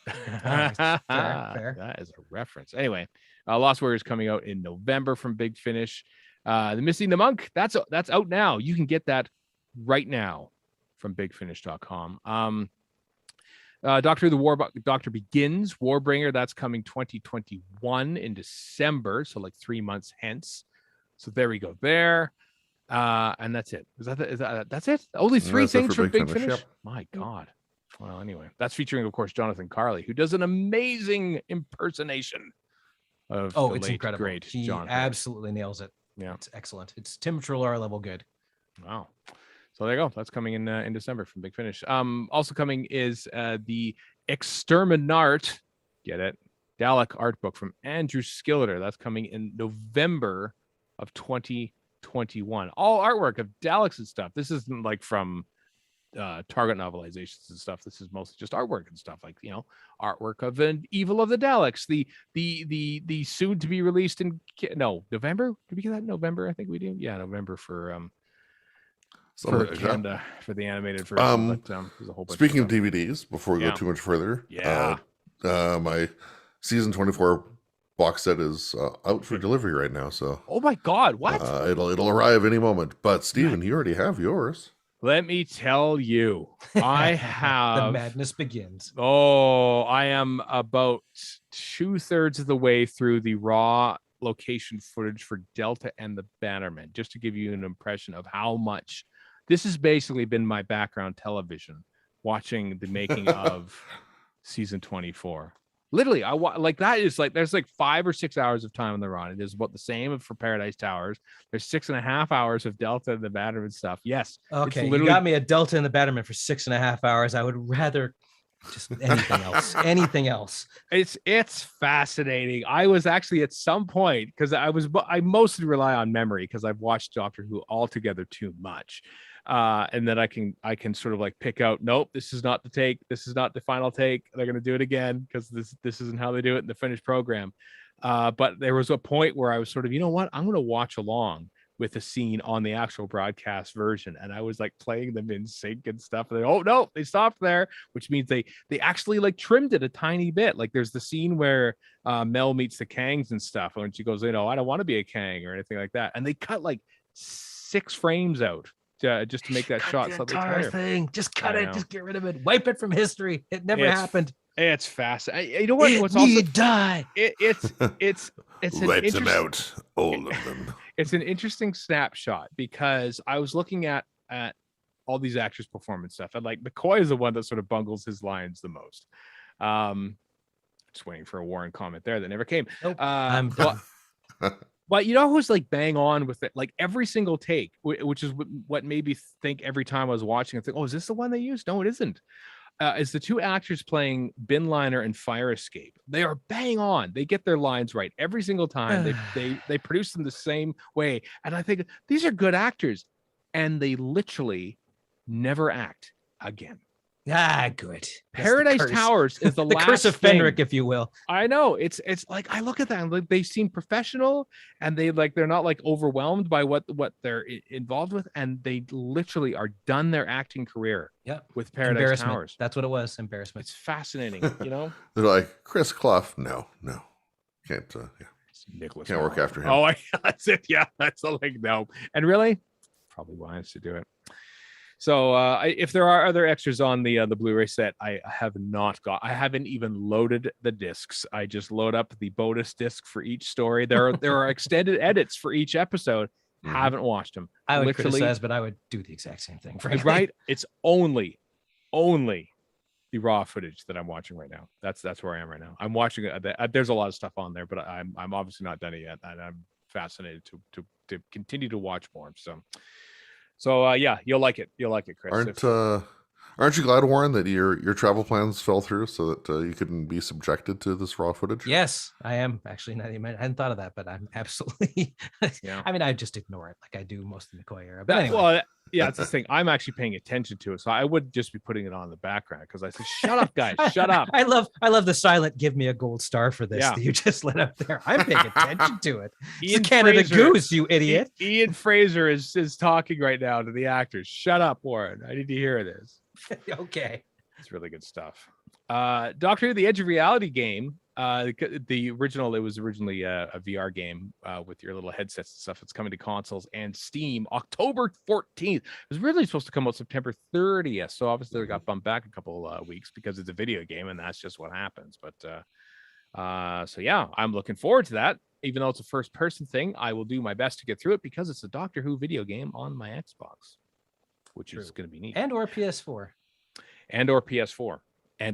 Fair. That is a reference. Anyway, Lost Warriors coming out in November from Big Finish. The Missing the Monk, that's out now. You can get that right now from bigfinish.com. Doctor Who, the War Doctor Begins, Warbringer, that's coming 2021 in December, so like 3 months hence. So there we go there. And that's it. Is that that's it? Only 3 things from Big Finish? Yep. My God. Well, anyway, that's featuring, of course, Jonathan Carley, who does an amazing impersonation of it's incredible. Great he Jonathan. Absolutely nails it. Yeah, it's excellent. It's Tim Treloar level good. Wow. So there you go. That's coming in December from Big Finish. Also coming is the Exterminart, get it, Dalek art book from Andrew Skilleter. That's coming in November of 2021. All artwork of Daleks and stuff. This isn't like from Target novelizations and stuff. This is mostly just artwork and stuff, like, you know, artwork of the Evil of the Daleks, the soon to be released in November. Did we get that in November? I think we do. Yeah, November for Canada for the animated version. But there's a whole bunch. Speaking of DVDs, before we go too much further, my season 24 box set is out for delivery right now. So oh my God, what? It'll arrive any moment. But Stephen, you already have yours. Let me tell you, I have the madness begins. Oh, I am about 2/3 of the way through the raw location footage for Delta and the Bannerman, just to give you an impression of how much this has basically been my background television, watching the making of season 24. Literally, there's like 5 or 6 hours of time on the run. It is about the same for Paradise Towers. There's 6.5 hours of Delta and the Bannerman stuff. Yes. Okay. You got me a Delta and the Bannerman for 6.5 hours. I would rather just anything else. Anything else. It's fascinating. I was actually at some point, because I mostly rely on memory because I've watched Doctor Who altogether too much. And then I can sort of like pick out, nope, this is not the take. This is not the final take. They're going to do it again because this isn't how they do it in the finished program. But there was a point where I was sort of, you know what, I'm going to watch along with the scene on the actual broadcast version. And I was like playing them in sync and stuff. And oh no, they stopped there, which means they actually like trimmed it a tiny bit. Like there's the scene where Mel meets the Kangs and stuff. And she goes, you know, I don't want to be a Kang or anything like that. And they cut like 6 frames out. Just to make that shot slightly tighter. Thing. Just cut it. Just get rid of it. Wipe it from history. It never happened. It's fast. You know what? What's also die. It's wipes them out. All of them. It's an interesting snapshot because I was looking at all these actors' performance stuff, and like McCoy is the one that sort of bungles his lines the most. Just waiting for a Warren comment there that never came. Nope. I'm done. But you know who's like bang on with it, like every single take, which is what made me think every time I was watching, I think, oh, is this the one they used? No, it isn't. is the two actors playing Bin Liner and Fire Escape. They are bang on. They get their lines right every single time. They produce them the same way. And I think these are good actors. And they literally never act again. Good. Paradise Towers is the last curse of thing. Fenric, if you will. I know. It's like I look at that and like they seem professional, and they're not like overwhelmed by what they're involved with, and they literally are done their acting career. Yep. With Paradise Towers. That's what it was. Embarrassment. It's fascinating, you know. They're like Chris Clough. No, can't. Yeah, Nicholas can't work after him. Oh, that's it. Yeah, that's a like no. And really, probably wise to do it. So if there are other extras on the Blu-ray set, I haven't even loaded the discs. I just load up the bonus disc for each story. There are extended edits for each episode. Mm-hmm. Haven't watched them. I would criticize, but I would do the exact same thing. Frankly. Right? It's only the raw footage that I'm watching right now. That's where I am right now. I'm watching there's a lot of stuff on there, but I'm obviously not done it yet, and I'm fascinated to continue to watch more. So yeah, you'll like it. You'll like it, Chris. Aren't you glad, Warren, that your travel plans fell through so that you couldn't be subjected to this raw footage? Yes, I am actually. I hadn't thought of that, but I'm absolutely. Yeah. I mean, I just ignore it like I do most of the McCoy era. But anyway. Well, yeah, that's the thing. I'm actually paying attention to it, so I would just be putting it on in the background because I say, "Shut up, guys! Shut up!" I love the silent. Give me a gold star for this. Yeah. That you just lit up there. I'm paying attention to it. Ian Canada Fraser, Goose, you idiot. Ian Fraser is talking right now to the actors. Shut up, Warren. I need to hear this. Okay, it's really good stuff. Doctor Who: The Edge of Reality game. It was originally a VR game with your little headsets and stuff. It's coming to consoles and Steam October 14th. It was originally supposed to come out September 30th, so obviously it got bumped back a couple weeks because it's a video game, and that's just what happens. But so yeah, I'm looking forward to that. Even though it's a first-person thing, I will do my best to get through it because it's a Doctor Who video game on my Xbox, which is going to be neat. And or PS4. And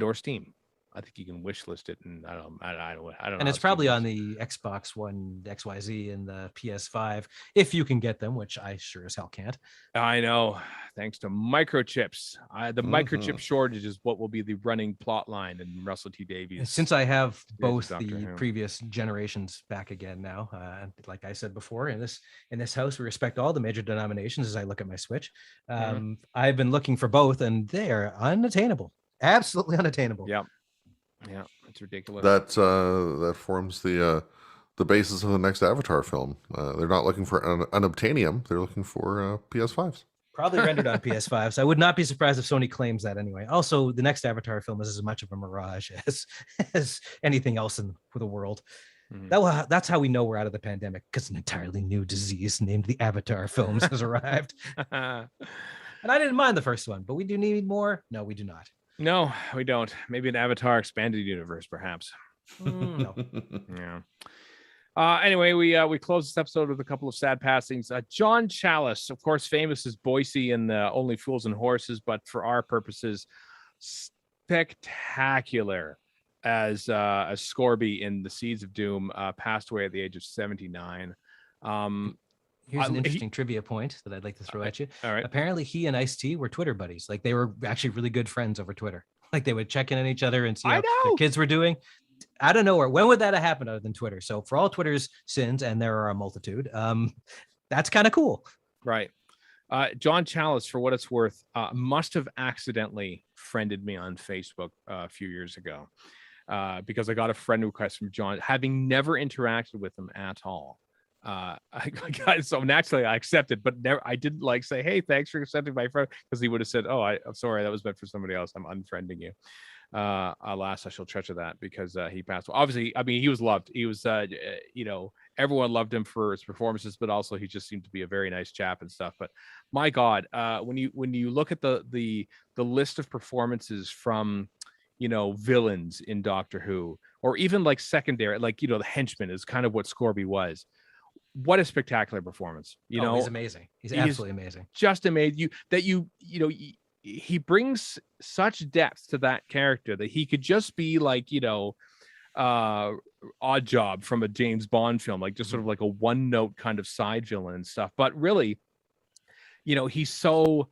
or Steam. I think you can wish list it, and I don't know. And it's probably on the Xbox One, XYZ, and the PS5 if you can get them, which I sure as hell can't. I know, thanks to microchips. The microchip shortage is what will be the running plot line in Russell T Davies. Since I have both the previous generations back again now, like I said before, in this house we respect all the major denominations. As I look at my Switch, I've been looking for both, and they are unattainable. Absolutely unattainable. Yeah, it's ridiculous. That forms the basis of the next Avatar film. They're not looking for unobtainium. They're looking for PS5s. Probably rendered on PS5s. I would not be surprised if Sony claims that anyway. Also, the next Avatar film is as much of a mirage as anything else in the world. Mm-hmm. That's how we know we're out of the pandemic, because an entirely new disease named the Avatar films has arrived. And I didn't mind the first one, but we do need more. No, we do not. No, we don't. Maybe an Avatar expanded universe, perhaps. No. Yeah. Anyway, we close this episode with a couple of sad passings. John Chalice, of course, famous as Boise in Only Fools and Horses, but for our purposes, spectacular as Scorby in The Seeds of Doom, passed away at the age of 79. Here's an interesting trivia point that I'd like to throw at you. All right. Apparently, he and Ice-T were Twitter buddies. Like, they were actually really good friends over Twitter. Like, they would check in on each other and see how their kids were doing. I don't know when would that have happened other than Twitter. So for all Twitter's sins, and there are a multitude, that's kind of cool. Right. John Chalice, for what it's worth, must have accidentally friended me on Facebook a few years ago because I got a friend request from John, having never interacted with him at all. So naturally I accepted, but I didn't say, hey, thanks for accepting my friend, because he would have said, oh, I'm sorry, that was meant for somebody else, I'm unfriending you. Alas, I shall treasure that, because he passed. Obviously, I mean, he was loved. He was everyone loved him for his performances, but also he just seemed to be a very nice chap and stuff. But my God, when you look at the list of performances from villains in Doctor Who, or even like secondary, like the henchman is kind of what Scorby was. What a spectacular performance! He's amazing. He's absolutely amazing. Just amazing. He brings such depth to that character that he could just be like Odd Job from a James Bond film, like just sort of like a one note kind of side villain and stuff. But really, he's so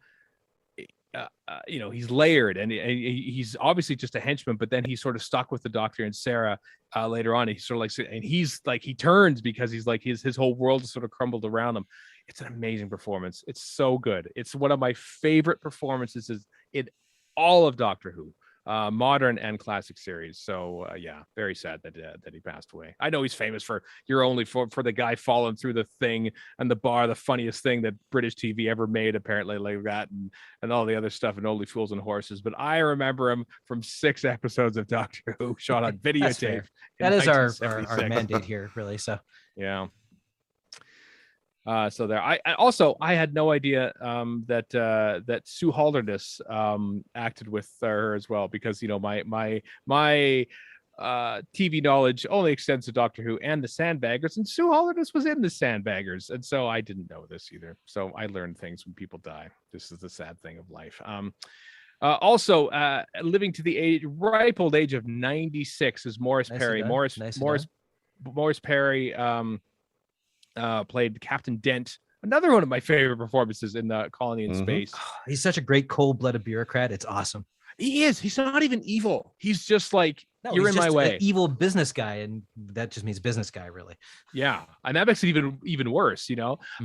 he's layered, and he's obviously just a henchman, but then he's sort of stuck with the Doctor and Sarah later on. He's sort of like, and he's like, he turns because he's like, his whole world is sort of crumbled around him. It's an amazing performance. It's so good. It's one of my favorite performances in all of Doctor Who, modern and classic series. So yeah, very sad that he passed away. I know he's famous for for the guy falling through the thing and the bar, the funniest thing that British TV ever made, apparently, like that, and all the other stuff, and Only Fools and Horses. But I remember him from 6 episodes of Doctor Who shot on videotape. That is our mandate here, really. So yeah. So there, I had no idea that Sue Holderness acted with her as well, because my TV knowledge only extends to Doctor Who and the Sandbaggers, and Sue Holderness was in the Sandbaggers, and so I didn't know this either. So I learned things when people die. This is the sad thing of life. Also, living to the ripe old age of 96 is Morris Perry. Morris Perry. Played Captain Dent, another one of my favorite performances in the Colony in Space. He's such a great cold-blooded bureaucrat. It's awesome. He is. He's not even evil. He's just like, you're in my way. An evil business guy, and that just means business guy, really. Yeah, and that makes it even worse.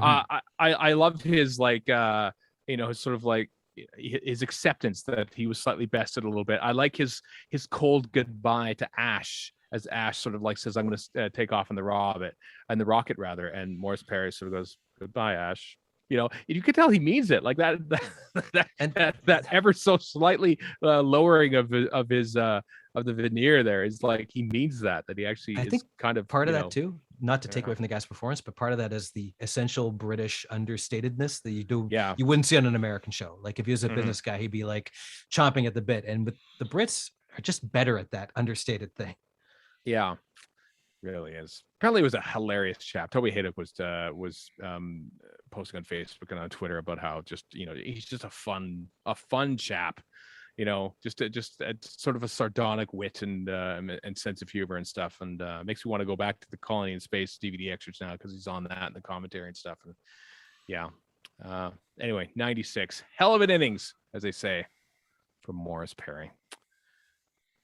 I loved his like, his sort of like his acceptance that he was slightly bested a little bit. I like his cold goodbye to Ash, as Ash sort of like says, I'm going to take off in the rocket, and Morris Perry sort of goes, goodbye, Ash. You can tell he means it, like that ever so slightly lowering of the veneer there is like, he means that he actually I think kind of part of that too, not to take away from the guy's performance, but part of that is the essential British understatedness that you wouldn't see on an American show. Like if he was a business guy, he'd be like chomping at the bit, and with the Brits are just better at that understated thing. Yeah, really is. Apparently, it was a hilarious chap. Toby Haydock was posting on Facebook and on Twitter about how just he's just a fun chap. Just sort of a sardonic wit and sense of humor and stuff, and makes me want to go back to the Colony in Space DVD extras now, because he's on that and the commentary and stuff. And yeah. Anyway, 96, hell of an innings, as they say, from Morris Perry.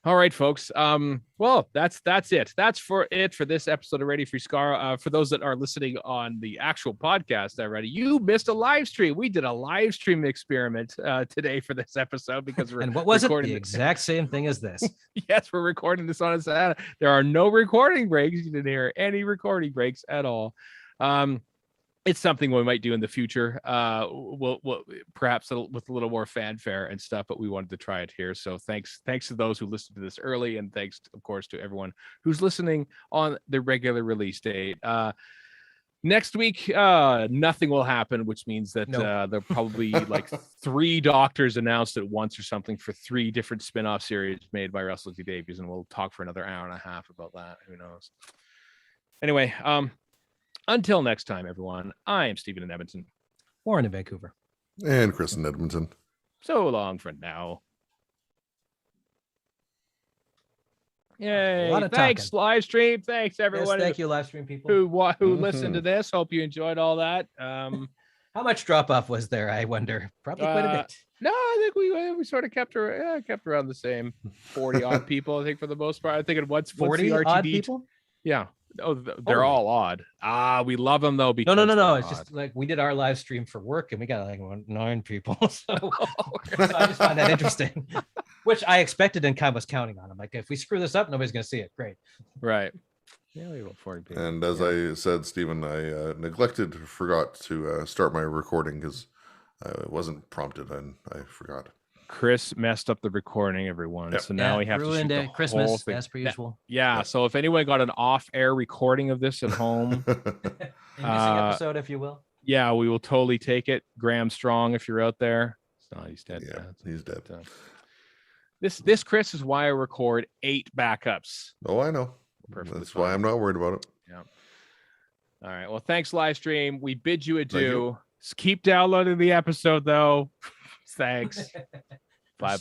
All right, folks. Well, that's it. That's for this episode of Ready for Skaro. For those that are listening on the actual podcast already, you missed a live stream. We did a live stream experiment today for this episode, because we're what was it? The exact same thing as this. Yes, we're recording this on a Saturday. There are no recording breaks. You didn't hear any recording breaks at all. It's something we might do in the future. We'll perhaps with a little more fanfare and stuff, but we wanted to try it here. So thanks to those who listened to this early, and thanks, of course, to everyone who's listening on the regular release date. Next week, nothing will happen, which means that there'll probably like 3 Doctors announced at once or something for 3 different spin-off series made by Russell T Davies, and we'll talk for another hour and a half about that. Who knows? Anyway, until next time, everyone, I am Stephen in Edmonton. Warren in Vancouver. And Chris in Edmonton. So long for now. Yay. Thanks, live stream. Thanks, everyone. Yes, thank you, live stream people. Who listened to this. Hope you enjoyed all that. How much drop-off was there, I wonder? Probably quite a bit. No, I think we sort of kept around the same 40-odd people, I think, for the most part. I think it was 40-odd people? Yeah. Oh, they're all odd. We love them though. Because no. It's just like we did our live stream for work, and we got like 9 people. So I just find that interesting, which I expected and kind of was counting on. I'm like, if we screw this up, nobody's going to see it. Great. Right. Yeah, we have 40 people. And as I said, Stephen, I forgot to start my recording because I wasn't prompted, and I forgot. Chris messed up the recording, everyone. Yep. So now we have to shoot the Christmas whole thing. as per usual. Yeah. So if anyone got an off-air recording of this at home, episode, if you will. Yeah, we will totally take it. Graham Strong, if you're out there. He's dead. Yeah, he's dead. This Chris is why I record 8 backups. Oh, I know. That's why I'm not worried about it. Yeah. All right. Well, thanks, live stream. We bid you adieu. Keep downloading the episode, though. Thanks. Bye-bye.